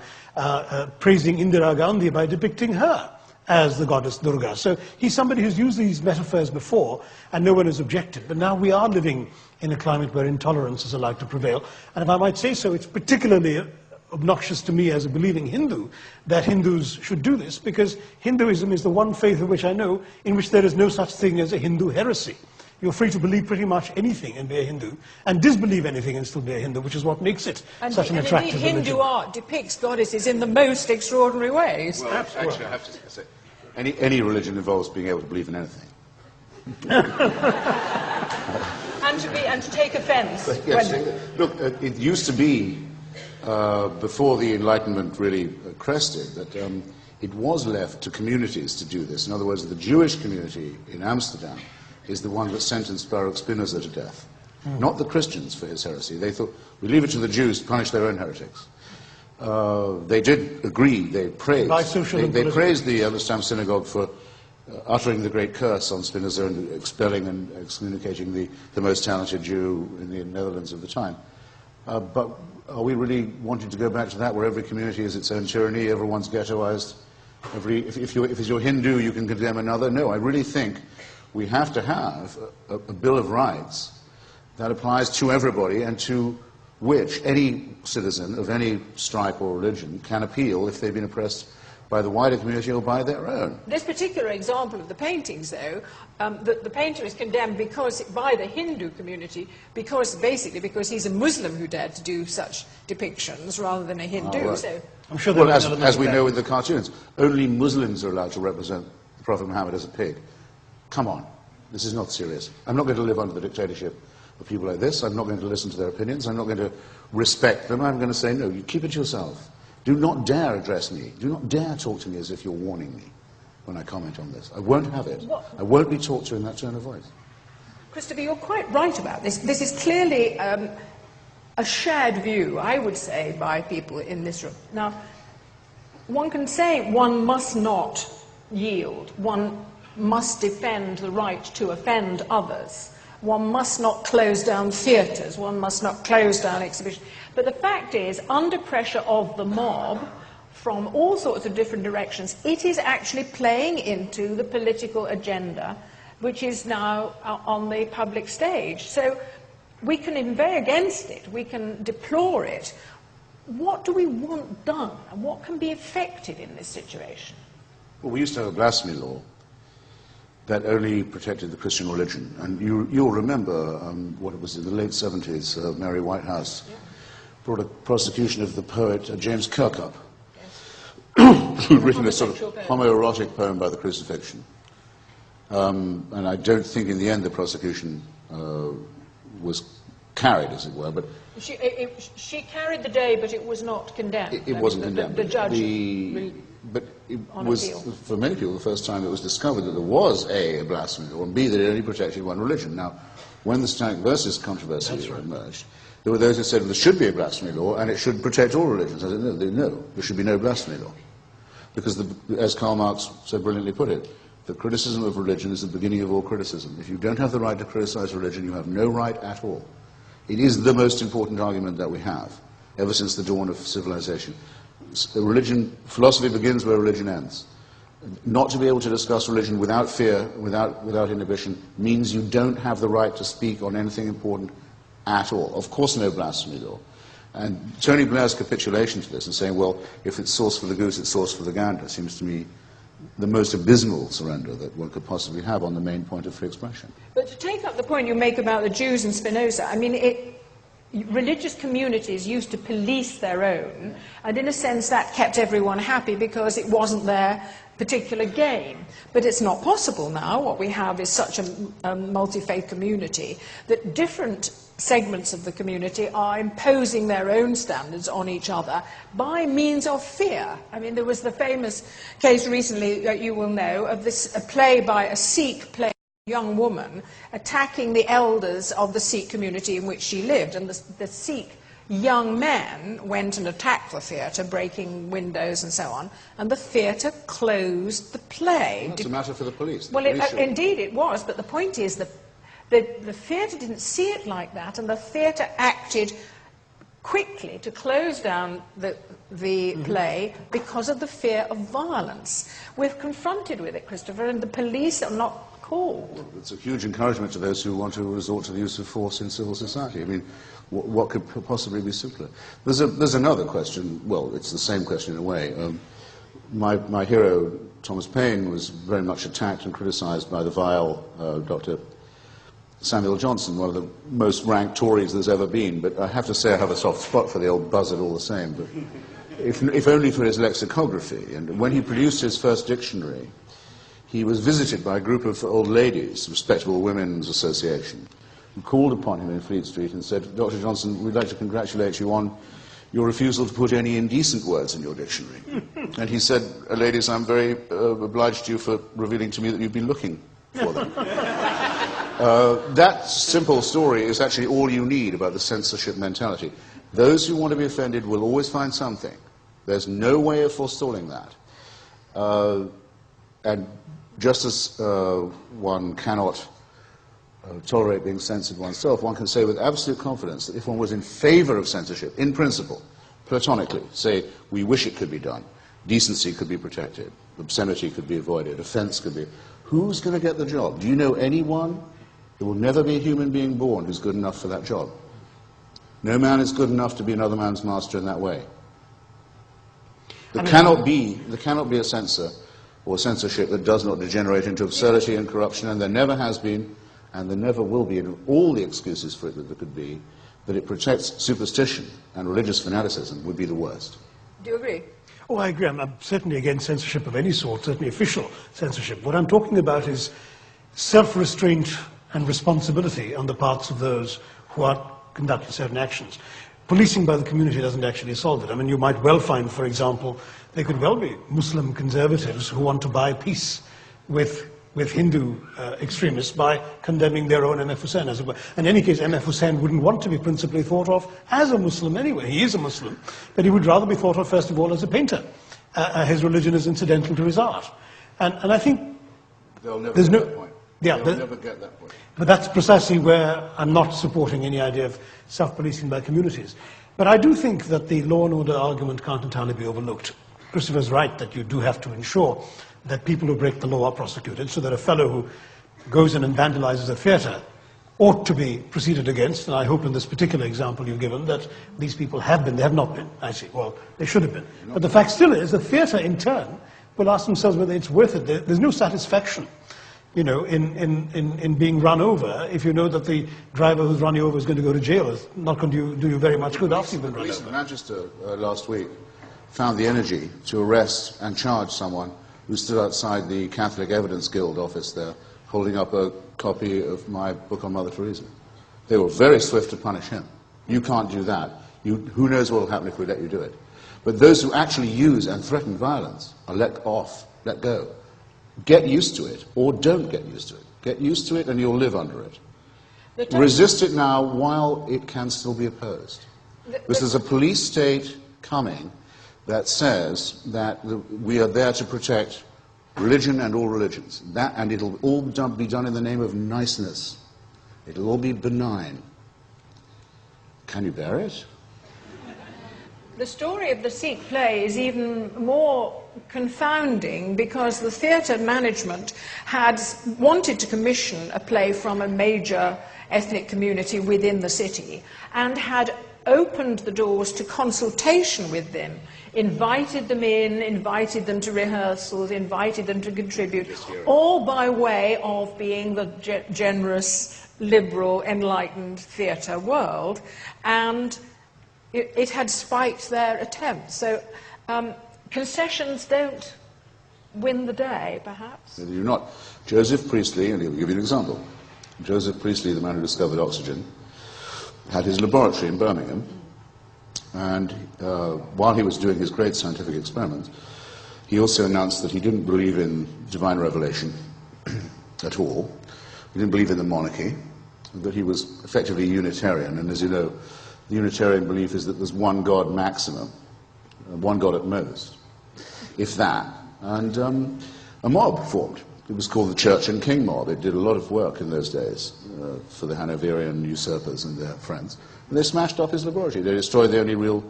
praising Indira Gandhi by depicting her as the goddess Durga. So he's somebody who's used these metaphors before, and no one has objected. But now we are living in a climate where intolerance is allowed to prevail. And if I might say so, it's particularly obnoxious to me as a believing Hindu that Hindus should do this, because Hinduism is the one faith of which I know in which there is no such thing as a Hindu heresy. You're free to believe pretty much anything and be a Hindu, and disbelieve anything and still be a Hindu, which is what makes it such an attractive religion. Hindu art depicts goddesses in the most extraordinary ways. Well, actually, I have to say, any religion involves being able to believe in anything. and to take offence. Yes, look, it used to be, before the Enlightenment really crested, that it was left to communities to do this. In other words, the Jewish community in Amsterdam is the one that sentenced Baruch Spinoza to death, not the Christians for his heresy. They thought, we leave it to the Jews to punish their own heretics. They did agree, they praised the Amsterdam synagogue for uttering the great curse on Spinoza and expelling and excommunicating the most talented Jew in the Netherlands of the time. But are we really wanting to go back to that, where every community is its own tyranny, everyone's ghettoized? If you're Hindu, you can condemn another? No, I really think we have to have a Bill of Rights that applies to everybody, and to which any citizen of any stripe or religion can appeal if they've been oppressed by the wider community or by their own. This particular example of the paintings, though, the painter is condemned by the Hindu community basically because he's a Muslim who dared to do such depictions rather than a Hindu. Right. So, I'm sure well, as we know with the cartoons, only Muslims are allowed to represent the Prophet Muhammad as a pig. Come on, this is not serious. I'm not going to live under the dictatorship of people like this. I'm not going to listen to their opinions. I'm not going to respect them. I'm going to say, no, you keep it yourself. Do not dare address me. Do not dare talk to me as if you're warning me when I comment on this. I won't have it. I won't be talked to in that tone of voice. Christopher, you're quite right about this. This is clearly a shared view, I would say, by people in this room. Now, one can say one must not yield. One must defend the right to offend others. One must not close down theatres. One must not close down exhibitions. But the fact is, under pressure of the mob, from all sorts of different directions, it is actually playing into the political agenda, which is now on the public stage. So we can inveigh against it. We can deplore it. What do we want done? And what can be effective in this situation? Well, we used to have a blasphemy law that only protected the Christian religion. And you'll remember what it was in the late 70s, Mary Whitehouse brought a prosecution of the poet James Kirkup, who'd written a sort of homoerotic poem by the crucifixion. And I don't think in the end the prosecution was carried, as it were. But she carried the day, but it was not condemned. It wasn't condemned. The judge but it was, for many people, the first time it was discovered that there was A, blasphemy law, and B, that it only protected one religion. Now, when the Satanic Verses controversy emerged, there were those who said, well, there should be a blasphemy law, and it should protect all religions. I said, no, there should be no blasphemy law. Because, as Karl Marx so brilliantly put it, the criticism of religion is the beginning of all criticism. If you don't have the right to criticize religion, you have no right at all. It is the most important argument that we have, ever since the dawn of civilization. Philosophy begins where religion ends. not to be able to discuss religion without fear, without inhibition, means you don't have the right to speak on anything important at all. Of course, no blasphemy law. And Tony Blair's capitulation to this and saying, well, if it's sauce for the goose, it's sauce for the gander, seems to me the most abysmal surrender that one could possibly have on the main point of free expression. But to take up the point you make about the Jews and Spinoza, I mean, religious communities used to police their own, and in a sense that kept everyone happy because it wasn't their particular game. But it's not possible now. What we have is such a multi-faith community that different segments of the community are imposing their own standards on each other by means of fear. I mean, there was the famous case recently that you will know of a play by a Sikh play. Young woman attacking the elders of the Sikh community in which she lived, and the Sikh young men went and attacked the theatre, breaking windows and so on, and the theatre closed the play. It's a matter for the police. Well, indeed it was, but the point is that the theatre didn't see it like that, and the theatre acted quickly to close down the play because of the fear of violence. We're confronted with it, Christopher, and the police are not called. It's a huge encouragement to those who want to resort to the use of force in civil society. I mean, what could possibly be simpler? There's another question. Well, it's the same question in a way. My hero, Thomas Paine, was very much attacked and criticized by the vile Dr. Samuel Johnson, one of the most ranked Tories there's ever been. But I have to say I have a soft spot for the old buzzard all the same. But if only for his lexicography. And when he produced his first dictionary, he was visited by a group of old ladies, Respectable Women's Association, who called upon him in Fleet Street and said, Dr. Johnson, we'd like to congratulate you on your refusal to put any indecent words in your dictionary. And he said, ladies, I'm very obliged to you for revealing to me that you've been looking for them. That simple story is actually all you need about the censorship mentality. Those who want to be offended will always find something. There's no way of forestalling that. And just as one cannot tolerate being censored oneself, one can say with absolute confidence that if one was in favor of censorship, in principle, platonically, say, we wish it could be done, decency could be protected, obscenity could be avoided, offense could be... Who's going to get the job? Do you know anyone? There will never be a human being born who's good enough for that job. No man is good enough to be another man's master in that way. There cannot be a censor or censorship that does not degenerate into absurdity and corruption, and there never has been, and there never will be, and all the excuses for it that there could be, that it protects superstition and religious fanaticism would be the worst. Do you agree? Oh, I agree. I'm certainly against censorship of any sort, certainly official censorship. What I'm talking about is self-restraint and responsibility on the parts of those who are conducting certain actions. Policing by the community doesn't actually solve it. I mean, you might well find, for example, there could well be Muslim conservatives who want to buy peace with Hindu extremists by condemning their own MF Hussain, as it were. In any case, MF Hussain wouldn't want to be principally thought of as a Muslim anyway. He is a Muslim, but he would rather be thought of, first of all, as a painter. His religion is incidental to his art. And I think They'll never there's get no... that point. Yeah, They'll never get that point. But that's precisely where I'm not supporting any idea of self-policing by communities. But I do think that the law and order argument can't entirely be overlooked. Christopher's right that you do have to ensure that people who break the law are prosecuted, so that a fellow who goes in and vandalizes a theatre ought to be proceeded against, and I hope in this particular example you've given that these people have been, they have not been, I see. Well, they should have been. But the fact still is the theatre in turn will ask themselves whether it's worth it. There's no satisfaction, you know, in being run over if you know that the driver who's run you over is going to go to jail. It's not going to do you very much good after you've been run over. The police in Manchester last week found the energy to arrest and charge someone who stood outside the Catholic Evidence Guild office there, holding up a copy of my book on Mother Teresa. They were very swift to punish him. You can't do that. Who knows what will happen if we let you do it. But those who actually use and threaten violence are let go. Get used to it, or don't get used to it. Get used to it and you'll live under it. Resist it now while it can still be opposed. Because there's a police state coming that says that we are there to protect religion and all religions. And it'll all be done in the name of niceness. It'll all be benign. Can you bear it? The story of the Sikh play is even more confounding because the theatre management had wanted to commission a play from a major ethnic community within the city and had opened the doors to consultation with them, invited them in, invited them to rehearsals, invited them to contribute, all by way of being the generous, liberal, enlightened theatre world, and it had spiked their attempts. So concessions don't win the day, perhaps. They do not. Joseph Priestley, and I'll give you an example. Joseph Priestley, the man who discovered oxygen, had his laboratory in Birmingham, and while he was doing his great scientific experiments, he also announced that he didn't believe in divine revelation at all. He didn't believe in the monarchy, that he was effectively Unitarian, and as you know, the Unitarian belief is that there's one God maximum, one God at most, if that. And a mob formed. It was called the Church and King mob. It did a lot of work in those days for the Hanoverian usurpers and their friends. And they smashed up his laboratory. They destroyed the only real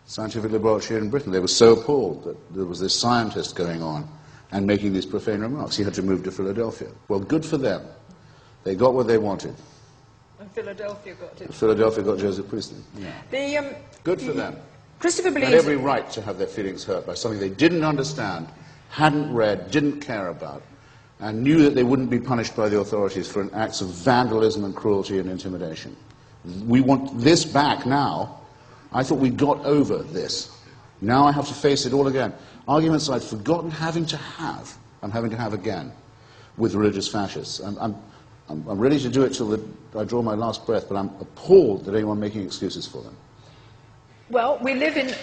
scientific laboratory in Britain. They were so appalled that there was this scientist going on and making these profane remarks. He had to move to Philadelphia. Well, good for them. They got what they wanted. And Philadelphia got it. Philadelphia got Joseph Priestley. Yeah. Good for them. Christopher believes... They had every right to have their feelings hurt by something they didn't understand, hadn't read, didn't care about, and knew that they wouldn't be punished by the authorities for acts of vandalism and cruelty and intimidation. We want this back now. I thought we got over this. Now I have to face it all again. Arguments I'd forgotten having to have, I'm having to have again with religious fascists. I'm ready to do it till I draw my last breath, but I'm appalled at anyone making excuses for them. Well, we live in...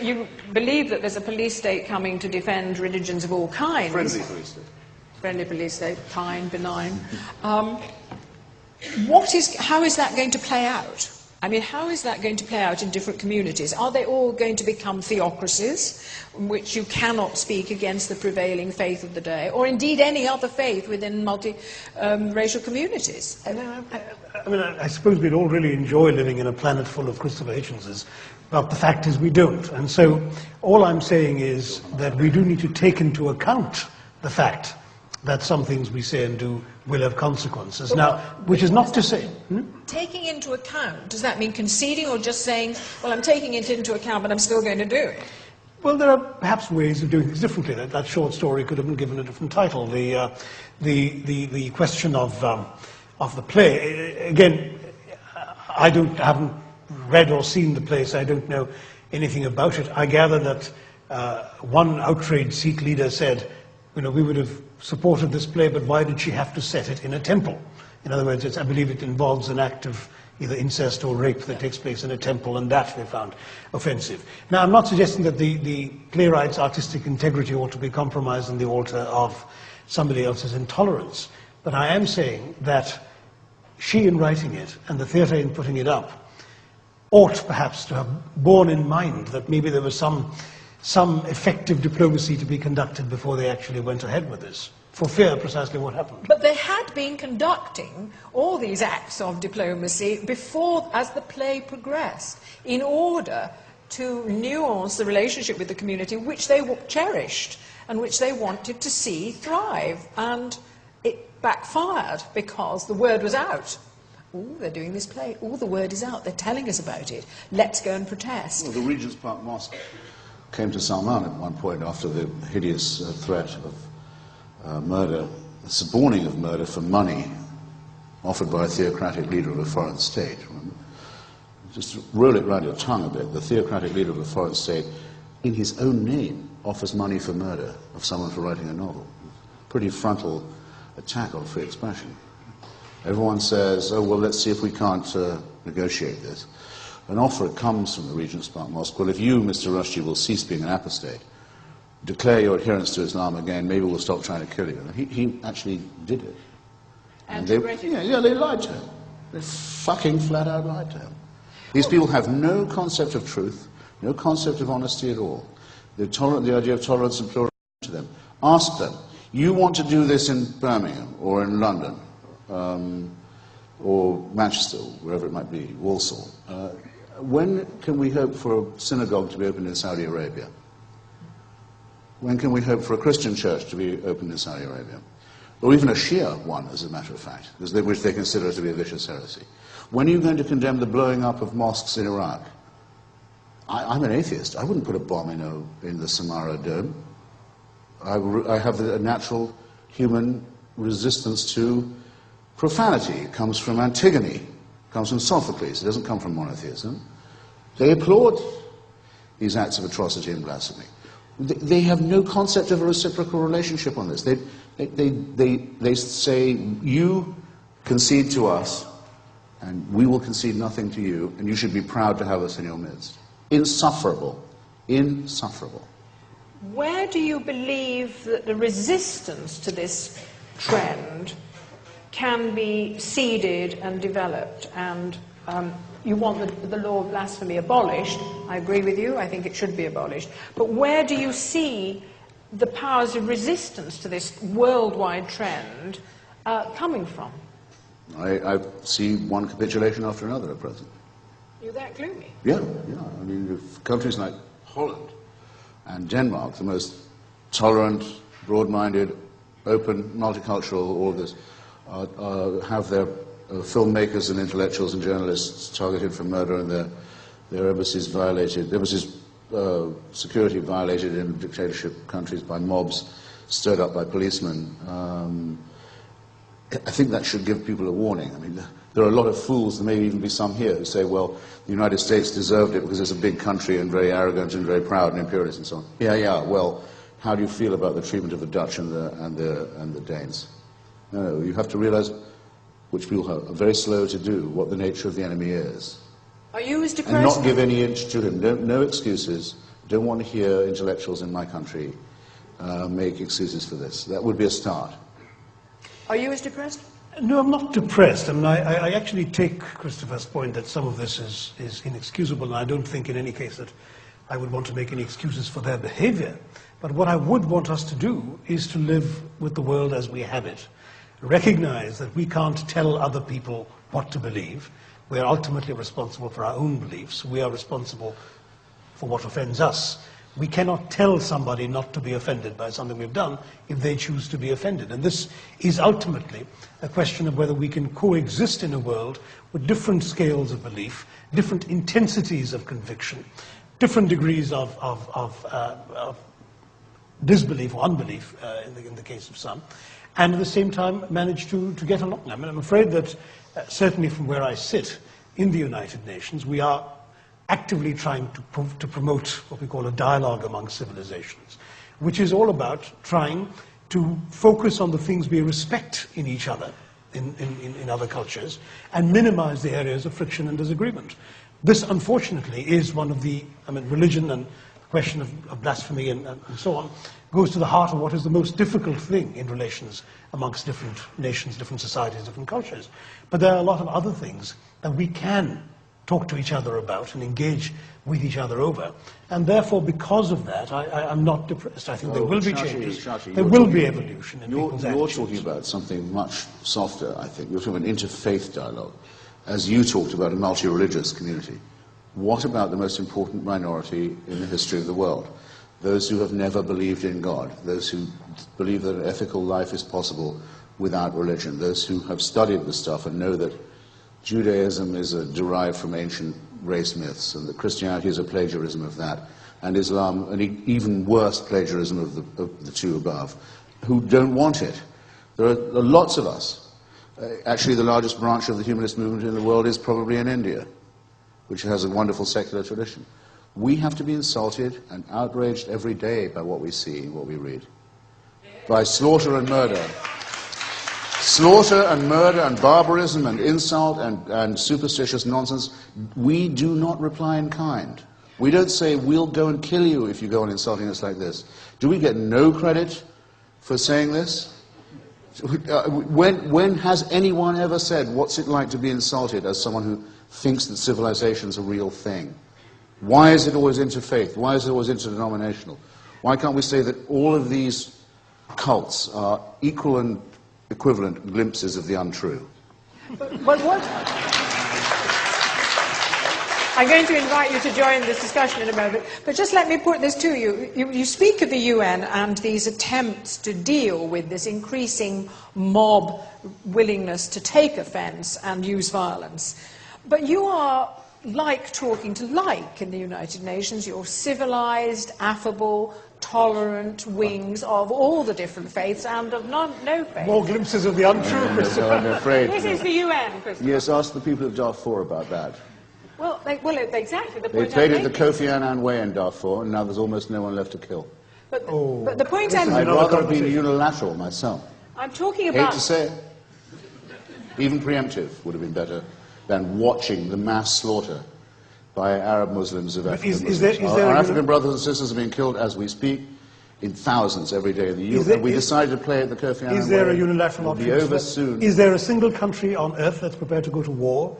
you believe that there's a police state coming to defend religions of all kinds. Friendly police state. Friendly police state, kind, benign. How is that going to play out? I mean, how is that going to play out in different communities? Are they all going to become theocracies, in which you cannot speak against the prevailing faith of the day, or indeed any other faith within multi-racial communities? I suppose we'd all really enjoy living in a planet full of Christopher Hitchenses, but the fact is we don't. And so all I'm saying is that we do need to take into account the fact that some things we say and do will have consequences. Now, which is not to say... Taking into account, does that mean conceding or just saying, well, I'm taking it into account, but I'm still going to do it? Well, there are perhaps ways of doing things differently. That short story could have been given a different title. The question of the play, again, I haven't read or seen the play, so I don't know anything about it. I gather that one outraged Sikh leader said, we would have supported this play, but why did she have to set it in a temple? In other words, I believe it involves an act of either incest or rape that takes place in a temple, and that they found offensive. Now, I'm not suggesting that the playwright's artistic integrity ought to be compromised on the altar of somebody else's intolerance, but I am saying that she, in writing it, and the theatre in putting it up, ought perhaps to have borne in mind that maybe there was some effective diplomacy to be conducted before they actually went ahead with this, for fear precisely what happened. But they had been conducting all these acts of diplomacy before, as the play progressed, in order to nuance the relationship with the community which they cherished and which they wanted to see thrive. And it backfired because the word was out. Oh, they're doing this play. Oh, the word is out. They're telling us about it. Let's go and protest. Well, the Regent's Park Mosque came to Salman at one point after the hideous threat of murder, suborning of murder for money offered by a theocratic leader of a foreign state. Just roll it round your tongue a bit. The theocratic leader of a foreign state, in his own name, offers money for murder of someone for writing a novel. Pretty frontal attack on free expression. Everyone says, oh, well, let's see if we can't negotiate this. An offer comes from the Regent's Park Mosque. Well, if you, Mr. Rushdie, will cease being an apostate, declare your adherence to Islam again, maybe we'll stop trying to kill you. And he actually did it. And they lied to him. They fucking flat out lied to him. These people have no concept of truth, no concept of honesty at all. The idea of tolerance and pluralism to them. Ask them, you want to do this in Birmingham or in London? or Manchester, wherever it might be, Walsall. When can we hope for a synagogue to be opened in Saudi Arabia? When can we hope for a Christian church to be opened in Saudi Arabia? Or even a Shia one, as a matter of fact, which they consider to be a vicious heresy. When are you going to condemn the blowing up of mosques in Iraq? I'm an atheist. I wouldn't put a bomb in the Samarra Dome. I have a natural human resistance to profanity. It comes from Antigone. It comes from Sophocles. It doesn't come from monotheism. They applaud these acts of atrocity and blasphemy. They have no concept of a reciprocal relationship on this. They say, you concede to us, and we will concede nothing to you, and you should be proud to have us in your midst. Insufferable. Insufferable. Where do you believe that the resistance to this trend can be seeded and developed? And you want the law of blasphemy abolished. I agree with you. I think it should be abolished. But where do you see the powers of resistance to this worldwide trend coming from? I see one capitulation after another at present. You're that gloomy? Yeah. I mean, if countries like Holland and Denmark, the most tolerant, broad-minded, open, multicultural, all of this, have their filmmakers and intellectuals and journalists targeted for murder and their embassies violated, security violated in dictatorship countries by mobs stirred up by policemen. I think that should give people a warning. I mean, there are a lot of fools, there may even be some here, who say, well, the United States deserved it because it's a big country and very arrogant and very proud and imperialist and so on. Yeah, well, how do you feel about the treatment of the Dutch and the Danes? No, you have to realize, which people are very slow to do, what the nature of the enemy is. Are you as depressed? And not give any inch to him. No excuses. Don't want to hear intellectuals in my country make excuses for this. That would be a start. Are you as depressed? No, I'm not depressed. I mean, I actually take Christopher's point that some of this is inexcusable, and I don't think in any case that I would want to make any excuses for their behavior. But what I would want us to do is to live with the world as we have it. Recognize that we can't tell other people what to believe. We are ultimately responsible for our own beliefs. We are responsible for what offends us. We cannot tell somebody not to be offended by something we've done if they choose to be offended. And this is ultimately a question of whether we can coexist in a world with different scales of belief, different intensities of conviction, different degrees of disbelief or unbelief in the case of some, and at the same time manage to get along. I mean, I'm afraid that certainly from where I sit in the United Nations, we are actively trying to promote what we call a dialogue among civilizations, which is all about trying to focus on the things we respect in each other, in other cultures, and minimize the areas of friction and disagreement. This, unfortunately, is one of the, religion and the question of blasphemy and so on, goes to the heart of what is the most difficult thing in relations amongst different nations, different societies, different cultures. But there are a lot of other things that we can talk to each other about and engage with each other over. And therefore, because of that, I'm not depressed. I think there will be changes. There will be evolution in people's attitudes. You're talking about something much softer, I think. You're talking about an interfaith dialogue, as you talked about a multi-religious community. What about the most important minority in the history of the world? Those who have never believed in God, those who believe that an ethical life is possible without religion, those who have studied the stuff and know that Judaism is derived from ancient race myths, and that Christianity is a plagiarism of that, and Islam an even worse plagiarism of the two above, who don't want it. There are lots of us. Actually, the largest branch of the humanist movement in the world is probably in India, which has a wonderful secular tradition. We have to be insulted and outraged every day by what we see and what we read. By slaughter and murder. Slaughter and murder and barbarism and insult and superstitious nonsense. We do not reply in kind. We don't say, we'll go and kill you if you go on insulting us like this. Do we get no credit for saying this? When has anyone ever said, what's it like to be insulted, as someone who thinks that civilization's a real thing? Why is it always interfaith? Why is it always interdenominational? Why can't we say that all of these cults are equal and equivalent glimpses of the untrue? But what... I'm going to invite you to join this discussion in a moment, but just let me put this to you. You speak of the UN and these attempts to deal with this increasing mob willingness to take offence and use violence. But you are like talking to like in the United Nations. You're civilised, affable, tolerant wings of all the different faiths and of no faith. More glimpses of the untrue, Christopher. I'm afraid. This is the UN, Christopher. Yes, ask the people of Darfur about that. Well, exactly. The They point played I'm it the making. Kofi Annan way in Darfur, and now there's almost no one left to kill. But the point This is I'd another rather have been conversation. unilateral myself. I'm talking Hate about... to say it. Even preemptive would have been better than watching the mass slaughter by Arab Muslims of African is Muslims. there Our a African uni- brothers and sisters are being killed as we speak in thousands every day in the Is EU. there- And we is- decided to play it the Kofi Annan way. Is there a unilateral It'll be option? over soon. Is there a single country on earth that's prepared to go to war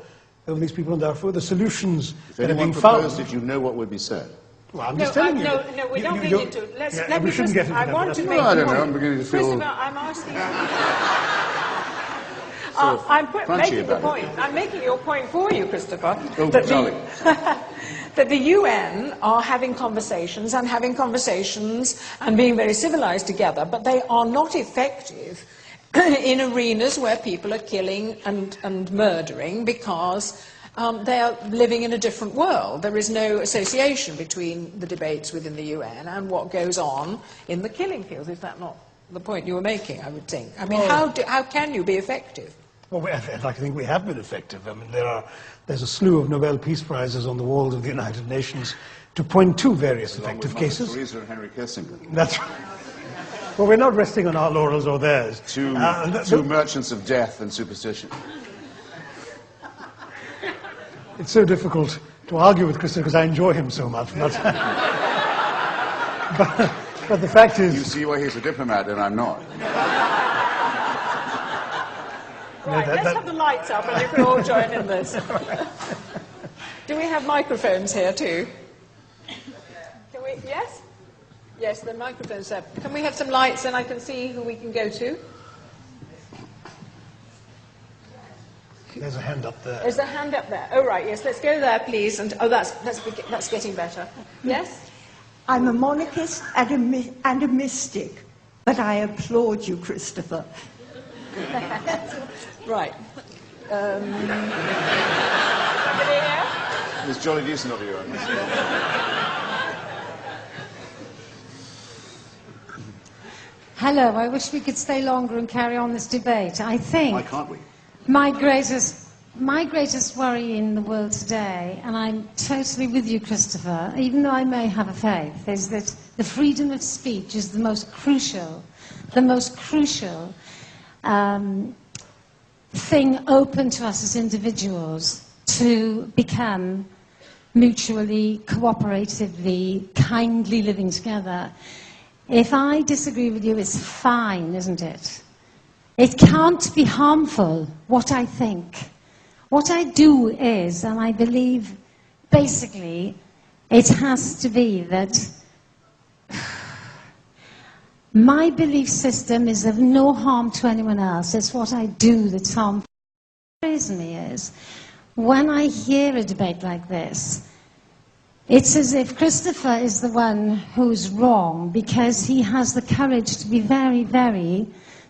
over these people in Darfur? The solutions If that have anyone been proposed found... it, you know what would be said. Well, I'm No, just telling you. no, we're not getting into it. Let we me shouldn't just... get into I that. want but to that's- make... I don't a know, point. I'm beginning to feel- Christopher, I'm asking... crunchy making the about it. point. I'm making your point for you, Christopher. Oh, that sorry. that the UN are having conversations and being very civilized together, but they are not effective in arenas where people are killing and murdering because they are living in a different world. There is no association between the debates within the UN and what goes on in the killing fields. Is that not the point you were making, I would think? I mean, how can you be effective? Well, I think we have been effective. I mean, there's a slew of Nobel Peace Prizes on the walls of the United Nations to point to various effective cases. Teresa and Henry Kissinger. That's right. Well, we're not resting on our laurels or theirs. Two merchants of death and superstition. It's so difficult to argue with Christopher because I enjoy him so much. But the fact You is... see why he's a diplomat and I'm not. Right, let's have the lights up and you can all join in this. Do we have microphones here too? Can we, yes? Yes, the microphones there. Can we have some lights and I can see who we can go to? There's a hand up there. There's a hand up there. Oh, right, yes, let's go there, please. And that's getting better. Yes? I'm a monarchist and a mystic, but I applaud you, Christopher. Right. Somebody here? It's jolly decent of you, I must say. Hello, I wish we could stay longer and carry on this debate. I think Why can't we? my greatest worry in the world today, and I'm totally with you, Christopher, even though I may have a faith, is that the freedom of speech is the most crucial thing open to us as individuals to become mutually, cooperatively, kindly living together. If I disagree with you, it's fine, isn't it? It can't be harmful, what I think. What I do is, and I believe, basically, it has to be that my belief system is of no harm to anyone else. It's what I do that's harmful. The reason is, when I hear a debate like this, it's as if Christopher is the one who's wrong because he has the courage to be very, very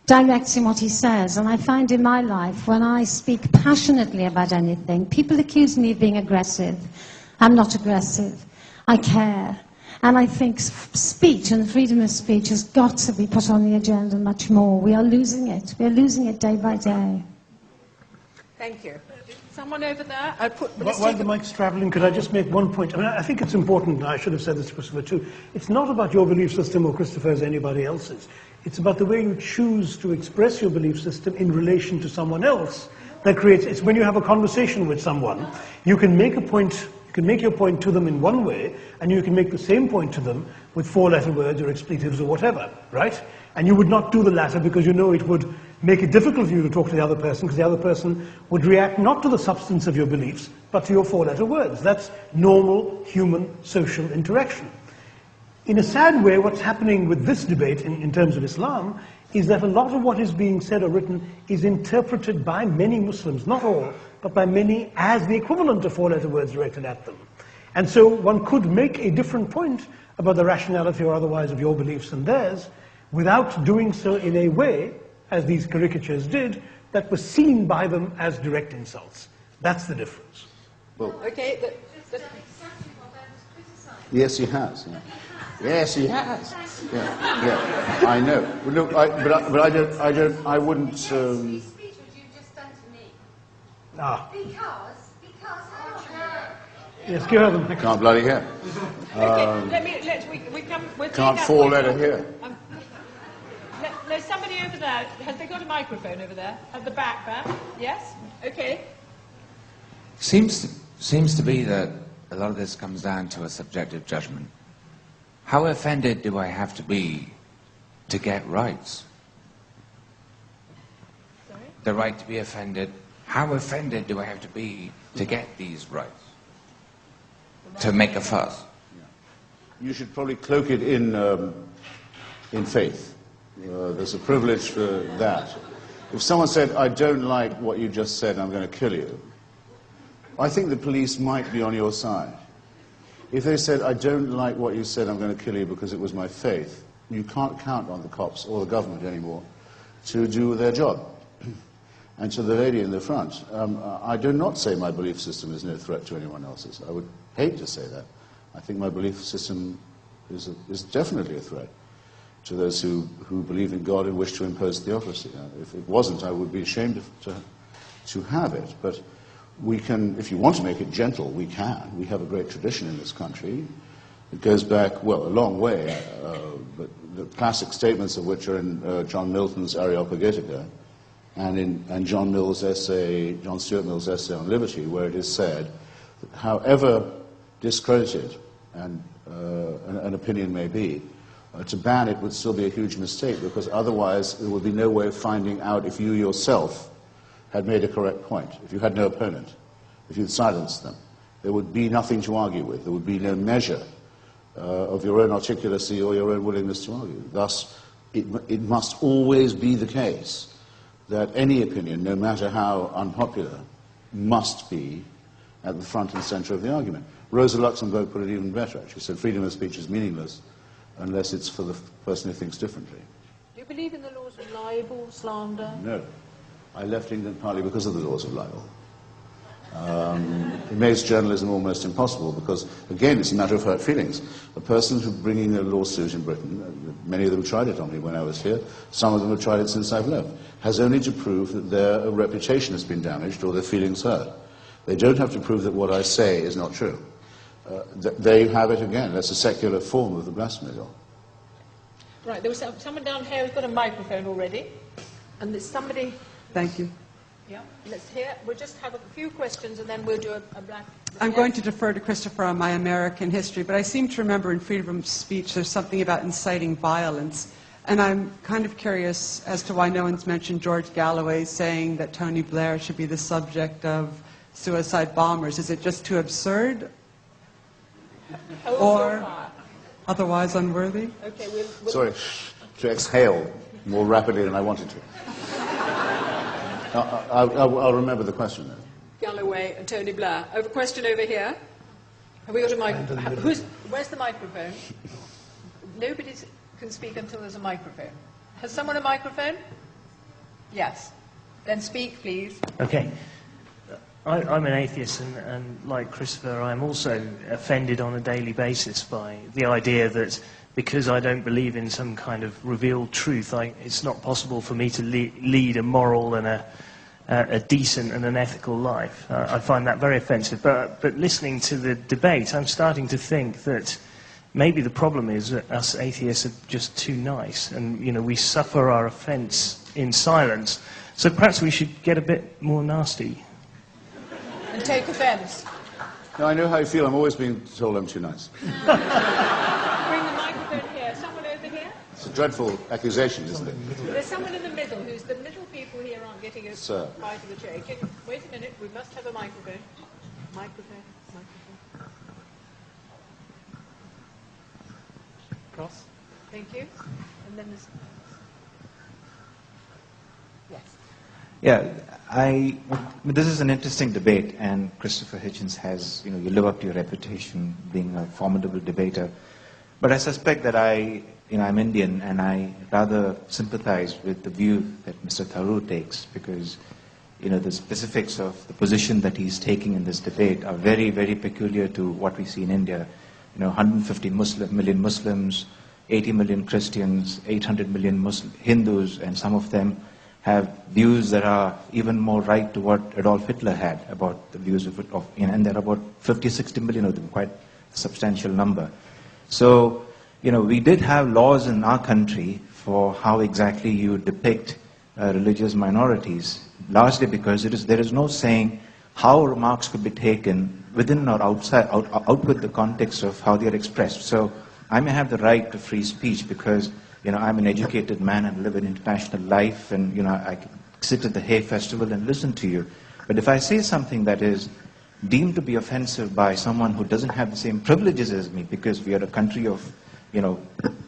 direct in what he says. And I find in my life, when I speak passionately about anything, people accuse me of being aggressive. I'm not aggressive. I care. And I think speech and the freedom of speech has got to be put on the agenda much more. We are losing it. We are losing it day by day. Thank you. Someone over there? While the mic's travelling, could I just make one point? I mean, I think it's important, and I should have said this to Christopher too. It's not about your belief system or Christopher's anybody else's. It's about the way you choose to express your belief system in relation to someone else that creates... It's when you have a conversation with someone, you can make a point... You can make your point to them in one way, and you can make the same point to them with four-letter words or expletives or whatever, right? And you would not do the latter because you know it would make it difficult for you to talk to the other person because the other person would react not to the substance of your beliefs, but to your four-letter words. That's normal human social interaction. in a sad way, what's happening with this debate in terms of Islam is that a lot of what is being said or written is interpreted by many Muslims, not all, but by many, as the equivalent of four-letter words directed at them. And so one could make a different point about the rationality or otherwise of your beliefs and theirs without doing so in a way, as these caricatures did, that was seen by them as direct insults. That's the difference. Well, Okay. yes, he has. Yeah. Yes, he has. Yeah, yeah. I know. Well, look, I wouldn't. Speech what you've just done to me. Ah. Because I don't know. Yes, give her the microphone. Can't bloody hear. We'll Can't take that four point. letter here. There's somebody over there. Has they got a microphone over there? At the back there? Yes? Okay. Seems to be that a lot of this comes down to a subjective judgment. How offended do I have to be to get rights? Sorry? The right to be offended. How offended do I have to be to get these rights? To make a fuss? You should probably cloak it in faith. There's a privilege for that. If someone said, I don't like what you just said, I'm going to kill you, I think the police might be on your side. If they said, I don't like what you said, I'm going to kill you because it was my faith, you can't count on the cops or the government anymore to do their job. And to the lady in the front, I do not say my belief system is no threat to anyone else's. I would hate to say that. I think my belief system is definitely a threat to those who believe in God and wish to impose theocracy. If it wasn't, I would be ashamed to have it. But we can, if you want to make it gentle, we can. We have a great tradition in this country. It goes back, well, a long way, but the classic statements of which are in John Milton's Areopagitica and in John Stuart Mill's essay on liberty, where it is said that however discredited an opinion may be, to ban it would still be a huge mistake, because otherwise there would be no way of finding out if you yourself had made a correct point, if you had no opponent, if you'd silenced them. There would be nothing to argue with. There would be no measure of your own articulacy or your own willingness to argue. Thus, it must always be the case that any opinion, no matter how unpopular, must be at the front and center of the argument. Rosa Luxemburg put it even better, actually. She said freedom of speech is meaningless unless it's for the person who thinks differently. Do you believe in the laws of libel, slander? No. I left England partly because of the laws of libel. It makes journalism almost impossible because, again, it's a matter of hurt feelings. A person who's bringing a lawsuit in Britain, many of them tried it on me when I was here, some of them have tried it since I've left, has only to prove that their reputation has been damaged or their feelings hurt. They don't have to prove that what I say is not true. They have it again. That's a secular form of the blasphemy law. Right, there was someone down here who's got a microphone already, and there's somebody... Thank you. Yeah, let's hear. We'll just have a few questions and then we'll do a black... I'm going to defer to Christopher on my American history, but I seem to remember in freedom of speech there's something about inciting violence. And I'm kind of curious as to why no one's mentioned George Galloway saying that Tony Blair should be the subject of suicide bombers. Is it just too absurd? Or otherwise unworthy? Okay, we'll... Sorry, to exhale more rapidly than I wanted to. I'll remember the question then. Galloway and Tony Blair. A question over here. Have we got a microphone? Where's the microphone? Nobody can speak until there's a microphone. Has someone a microphone? Yes. Then speak, please. Okay. I'm an atheist, and like Christopher, I'm also offended on a daily basis by the idea that because I don't believe in some kind of revealed truth, it's not possible for me to lead a moral and a decent and an ethical life. I find that very offensive. But listening to the debate, I'm starting to think that maybe the problem is that us atheists are just too nice, and we suffer our offence in silence. So perhaps we should get a bit more nasty. And take offence. No, I know how you feel. I'm always being told I'm too nice. Bring the microphone here. Someone over here? It's a dreadful accusation, isn't it? There's someone in the middle who's the middle people here aren't getting a bite of the chair. Wait a minute, we must have a microphone. Microphone. Across. Thank you. And then there's... Yes. Yeah, this is an interesting debate, and Christopher Hitchens has, you live up to your reputation being a formidable debater. But I suspect that I'm Indian, and I rather sympathize with the view that Mr. Tharoor takes, because, the specifics of the position that he's taking in this debate are very, very peculiar to what we see in India. 150 million Muslims, 80 million Christians, 800 million Hindus, and some of them have views that are even more right to what Adolf Hitler had about the views and there are about 50, 60 million of them, quite a substantial number. So, we did have laws in our country for how exactly you depict religious minorities, largely because there is no saying how remarks could be taken within or outside, out with the context of how they are expressed. So I may have the right to free speech because, I'm an educated man and live in international life, and, I can sit at the Hay Festival and listen to you. But if I say something that is deemed to be offensive by someone who doesn't have the same privileges as me, because we are a country of,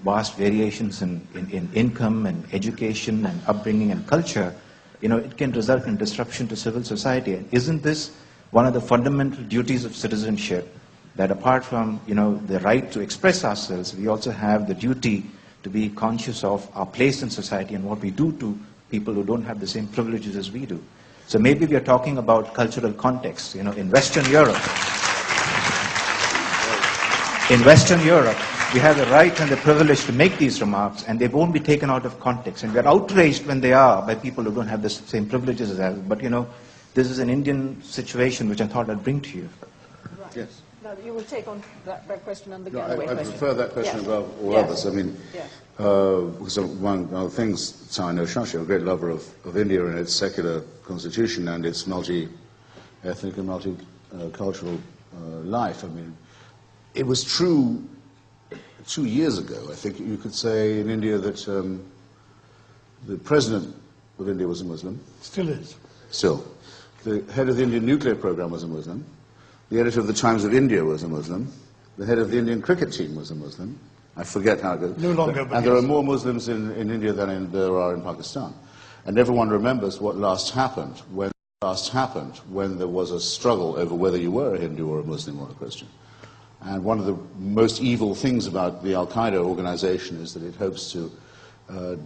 vast variations in income and education and upbringing and culture, it can result in disruption to civil society. And isn't this one of the fundamental duties of citizenship, that apart from, the right to express ourselves, we also have the duty to be conscious of our place in society and what we do to people who don't have the same privileges as we do. So maybe we are talking about cultural context. In Western Europe, we have the right and the privilege to make these remarks, and they won't be taken out of context. And we are outraged when they are by people who don't have the same privileges as us. But, this is an Indian situation which I thought I'd bring to you. Right. Yes. Now, you will take on that question and the No, Galloway I question. prefer that question Yes. above all Yes. others. I mean, Yes. because one of the things, that's how I know Shashi, I'm a great lover of India and its secular constitution and its multi-ethnic and multicultural life. I mean, it was true 2 years ago, I think you could say, in India that the president of India was a Muslim. Still is. Still. The head of the Indian nuclear program was a Muslim. The editor of the Times of India was a Muslim. The head of the Indian cricket team was a Muslim. I forget how it goes. No longer, but and there yes. are more Muslims in India than there are in Pakistan. And everyone remembers what last happened when there was a struggle over whether you were a Hindu or a Muslim or a Christian. And one of the most evil things about the Al-Qaeda organization is that it hopes to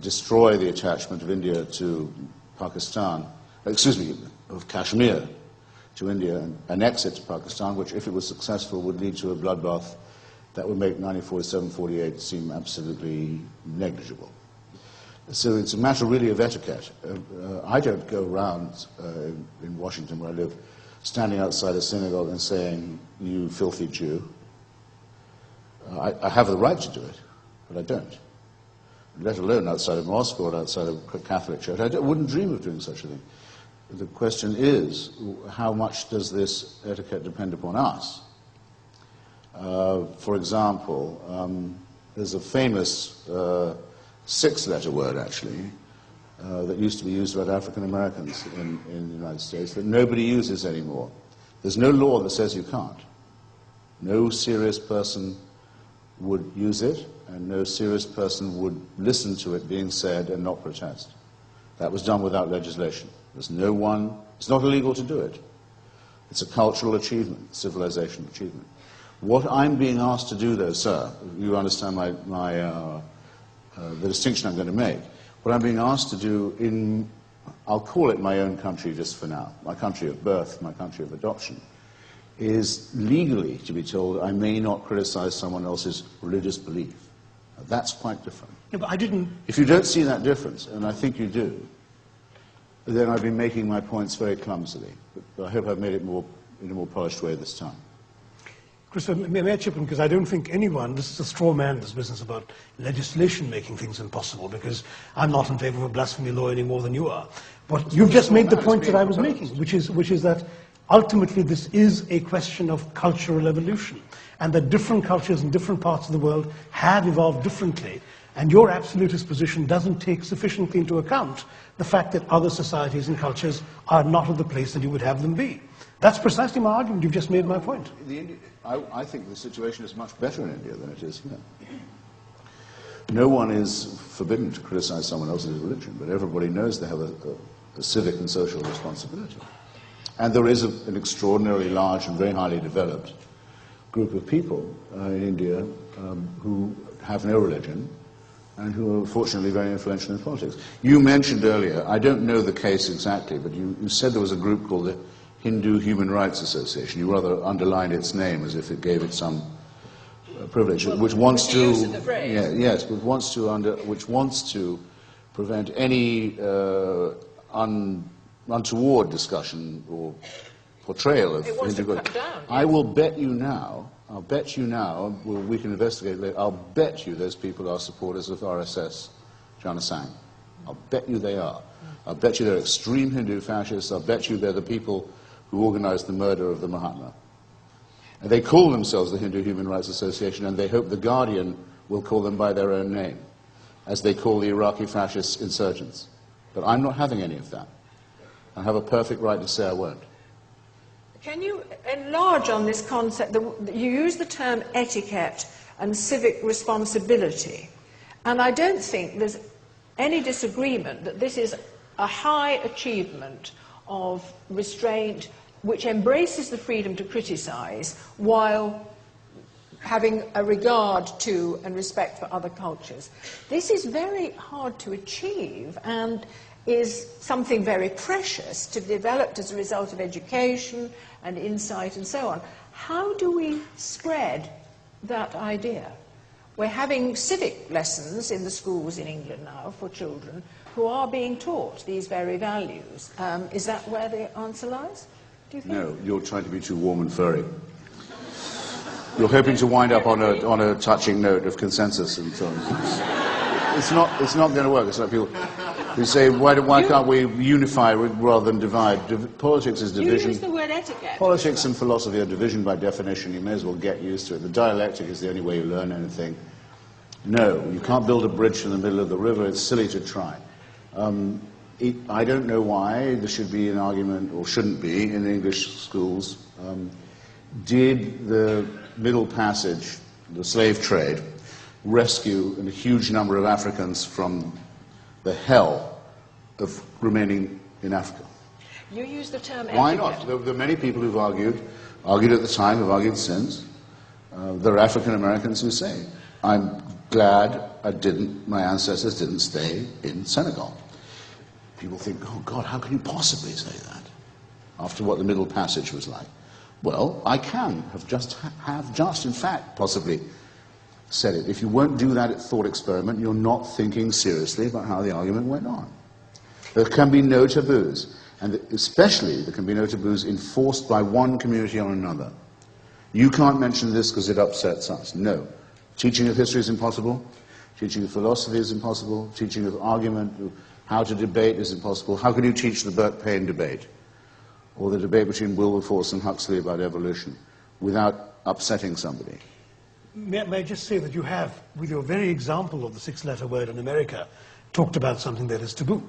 destroy the attachment of India to Pakistan, of Kashmir to India, and annex it to Pakistan, which, if it was successful, would lead to a bloodbath that would make 1947-48 seem absolutely negligible. So it's a matter really of etiquette. I don't go around in Washington, where I live, standing outside a synagogue and saying, "You filthy Jew." I have the right to do it, but I don't. Let alone outside of mosque or outside of a Catholic church. I wouldn't dream of doing such a thing. The question is, how much does this etiquette depend upon us? For example, there's a famous six-letter word, actually, that used to be used about African Americans in the United States that nobody uses anymore. There's no law that says you can't. No serious person would use it, and no serious person would listen to it being said and not protest. That was done without legislation. There's no one, it's not illegal to do it. It's a cultural achievement, civilizational achievement. What I'm being asked to do, though, sir, you understand the distinction I'm going to make. What I'm being asked to do in, I'll call it my own country just for now, my country of birth, my country of adoption, is legally to be told I may not criticize someone else's religious belief. Now, that's quite different. Yeah, but I didn't... If you don't see that difference, and I think you do, then I've been making my points very clumsily. But I hope I've made it in a more polished way this time. Christopher, may I chip in? Because I don't think anyone, this is a straw man, this business about legislation making things impossible, because I'm not in favor of a blasphemy law any more than you are. But you've just made the point that I was making, which is that ultimately this is a question of cultural evolution, and that different cultures in different parts of the world have evolved differently, and your absolutist position doesn't take sufficiently into account the fact that other societies and cultures are not at the place that you would have them be. That's precisely my argument. You've just made my point. I think the situation is much better in India than it is here. No one is forbidden to criticize someone else's religion, but everybody knows they have a civic and social responsibility. And there is an extraordinarily large and very highly developed group of people in India who have no religion and who are fortunately very influential in politics. You mentioned earlier, I don't know the case exactly, but you said there was a group called the Hindu Human Rights Association. You rather underlined its name as if it gave it some privilege, which wants to, yes, which wants to prevent any untoward discussion or portrayal of Hindu God. I will bet you now. I'll bet you now. Well, we can investigate later. I'll bet you those people are supporters of RSS, Jana Sang. I'll bet you they are. I'll bet you they're extreme Hindu fascists. I'll bet you they're the people who organized the murder of the Mahatma. And they call themselves the Hindu Human Rights Association, and they hope the Guardian will call them by their own name, as they call the Iraqi fascist insurgents. But I'm not having any of that. I have a perfect right to say I won't. Can you enlarge on this concept? You use the term etiquette and civic responsibility, and I don't think there's any disagreement that this is a high achievement of restraint which embraces the freedom to criticize while having a regard to and respect for other cultures. This is very hard to achieve and is something very precious to develop as a result of education and insight and so on. How do we spread that idea? We're having civic lessons in the schools in England now for children who are being taught these very values. Is that where the answer lies, do you think? No, you're trying to be too warm and furry. You're hoping to wind up on a touching note of consensus and so on. It's not going to work. It's like people who say, why can't we unify rather than divide? Politics is division. You use the word etiquette. Politics and philosophy are division by definition. You may as well get used to it. The dialectic is the only way you learn anything. No, you can't build a bridge in the middle of the river. It's silly to try. I don't know why there should be an argument, or shouldn't be, in English schools. Did the Middle Passage, the slave trade, rescue a huge number of Africans from the hell of remaining in Africa? You use the term etiquette. Why not? There are many people who've argued at the time, have argued since. There are African Americans who say, I'm glad my ancestors didn't stay in Senegal. People think, oh God, how can you possibly say that after what the Middle Passage was like? Well, I have just in fact possibly said it. If you won't do that thought experiment, you're not thinking seriously about how the argument went on. There can be no taboos, and especially there can be no taboos enforced by one community on another. You can't mention this because it upsets us. No. Teaching of history is impossible. Teaching of philosophy is impossible. Teaching of argument, how to debate is impossible. How can you teach the Burke-Paine debate? Or the debate between Wilberforce and Huxley about evolution without upsetting somebody? May I just say that you have, with your very example of the six-letter word in America, talked about something that is taboo.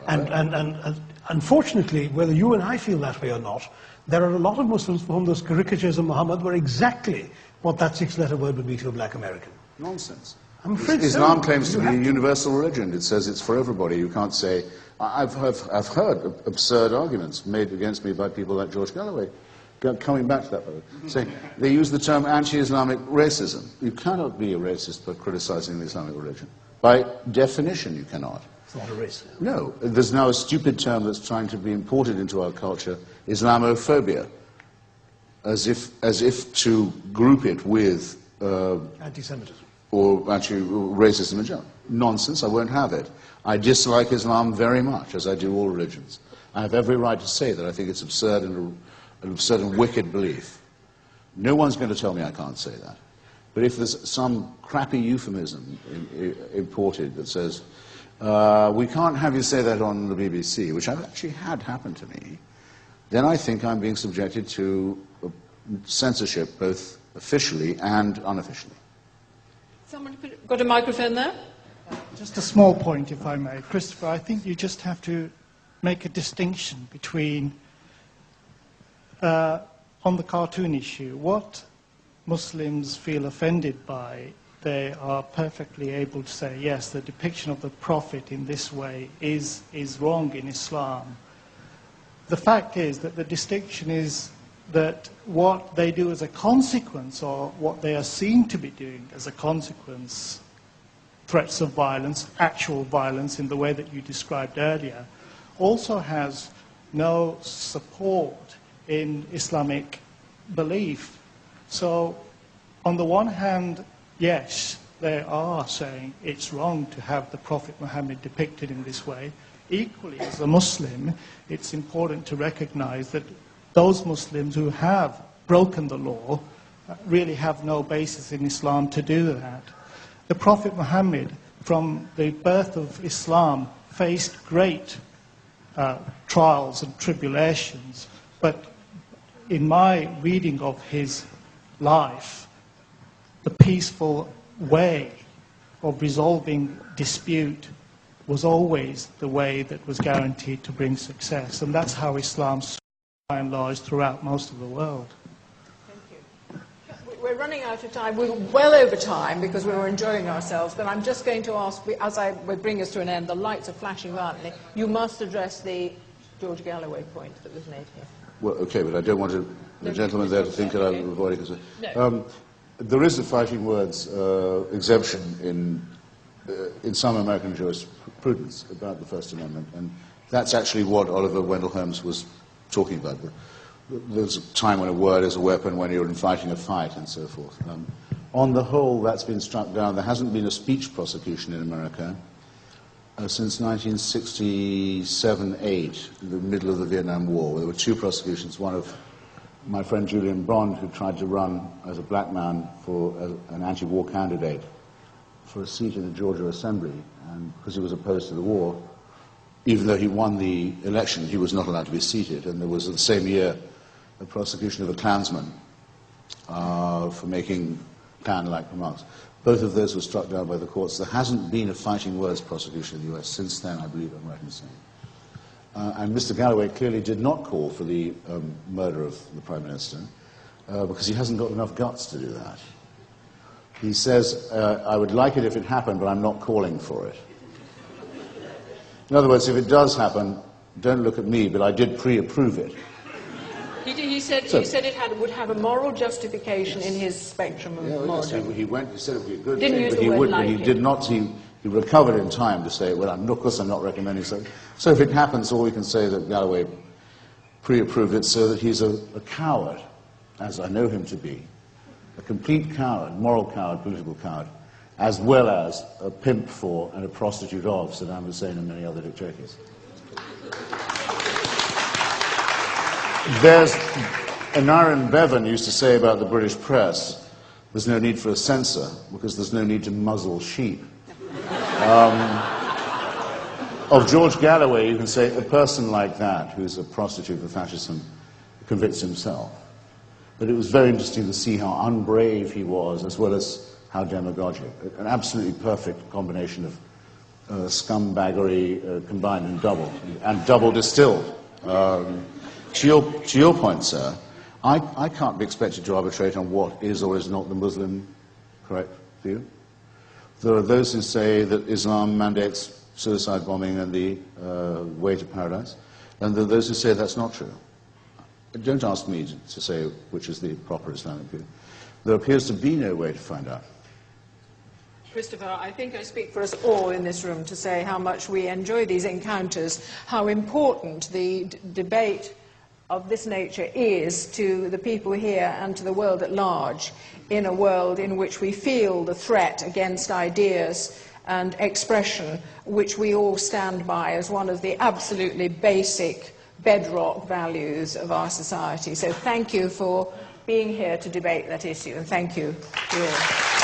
Right. And unfortunately, whether you and I feel that way or not, there are a lot of Muslims for whom those caricatures of Muhammad were exactly what that six-letter word would be to a black American. Nonsense. I'm afraid Islam claims to be a universal religion. It says it's for everybody. You can't say... I've heard absurd arguments made against me by people like George Galloway, coming back to that, saying they use the term anti-Islamic racism. You cannot be a racist by criticizing the Islamic religion. By definition, you cannot. It's not a racism. No. There's now a stupid term that's trying to be imported into our culture, Islamophobia, as if to group it with... anti-Semitism. Or anti-racism in general. Nonsense, I won't have it. I dislike Islam very much, as I do all religions. I have every right to say that I think it's absurd and an absurd and wicked belief. No one's going to tell me I can't say that. But if there's some crappy euphemism imported that says, we can't have you say that on the BBC, which I've actually had happen to me, then I think I'm being subjected to censorship, both officially and unofficially. Someone got a microphone there? Just a small point, if I may. Christopher, I think you just have to make a distinction between, on the cartoon issue, what Muslims feel offended by they are perfectly able to say, yes, the depiction of the Prophet in this way is wrong in Islam. The fact is that the distinction is that what they do as a consequence, or what they are seen to be doing as a consequence, threats of violence, actual violence in the way that you described earlier, also has no support in Islamic belief. So, on the one hand, yes, they are saying it's wrong to have the Prophet Muhammad depicted in this way. Equally, as a Muslim, it's important to recognize that those Muslims who have broken the law really have no basis in Islam to do that. The Prophet Muhammad, from the birth of Islam, faced great trials and tribulations, but in my reading of his life, the peaceful way of resolving dispute was always the way that was guaranteed to bring success. And that's how Islam, by and large, throughout most of the world. Thank you. We're running out of time. We're well over time because we were enjoying ourselves, but I'm just going to ask, as we bring us to an end, the lights are flashing violently. You must address the George Galloway point that was made here. Well, okay, but I don't want the gentleman there to think that I'm avoiding it. No. There is a fighting words exemption in some American jurisprudence about the First Amendment, and that's actually what Oliver Wendell Holmes was talking about. There's a time when a word is a weapon, when you're fighting a fight, and so forth. On the whole, that's been struck down. There hasn't been a speech prosecution in America since 1967-8, the middle of the Vietnam War. There were two prosecutions, one of my friend Julian Bond, who tried to run as a black man for an anti-war candidate for a seat in the Georgia Assembly, and because he was opposed to the war, even though he won the election, he was not allowed to be seated. And there was, the same year, a prosecution of a Klansman for making Klan-like remarks. Both of those were struck down by the courts. There hasn't been a fighting words prosecution in the US since then, I believe I'm right in saying. And Mr. Galloway clearly did not call for the murder of the Prime Minister because he hasn't got enough guts to do that. He says, I would like it if it happened, but I'm not calling for it. In other words, if it does happen, don't look at me, but I did pre-approve it. He said it would have a moral justification in his spectrum of moral justification. He said it would be a good Didn't thing, use but the word he did not. He recovered in time to say, well, of course I'm not recommending so. So if it happens, all we can say is that Galloway pre-approved it so that he's a coward, as I know him to be, a complete coward, moral coward, political coward, as well as a pimp for and a prostitute of Saddam Hussein and many other dictators. There's Aneurin Bevan used to say about the British press, there's no need for a censor because there's no need to muzzle sheep. Of George Galloway, you can say a person like that, who's a prostitute for fascism, convicts himself. But it was very interesting to see how unbrave he was, as well as how demagogic. An absolutely perfect combination of scumbaggery combined and double distilled. To your point, sir, I can't be expected to arbitrate on what is or is not the Muslim correct view. There are those who say that Islam mandates suicide bombing and the way to paradise, and there are those who say that's not true. Don't ask me to say which is the proper Islamic view. There appears to be no way to find out. Christopher, I think I speak for us all in this room to say how much we enjoy these encounters, how important the debate of this nature is to the people here and to the world at large, in a world in which we feel the threat against ideas and expression, which we all stand by as one of the absolutely basic bedrock values of our society. So thank you for being here to debate that issue, and thank you to all.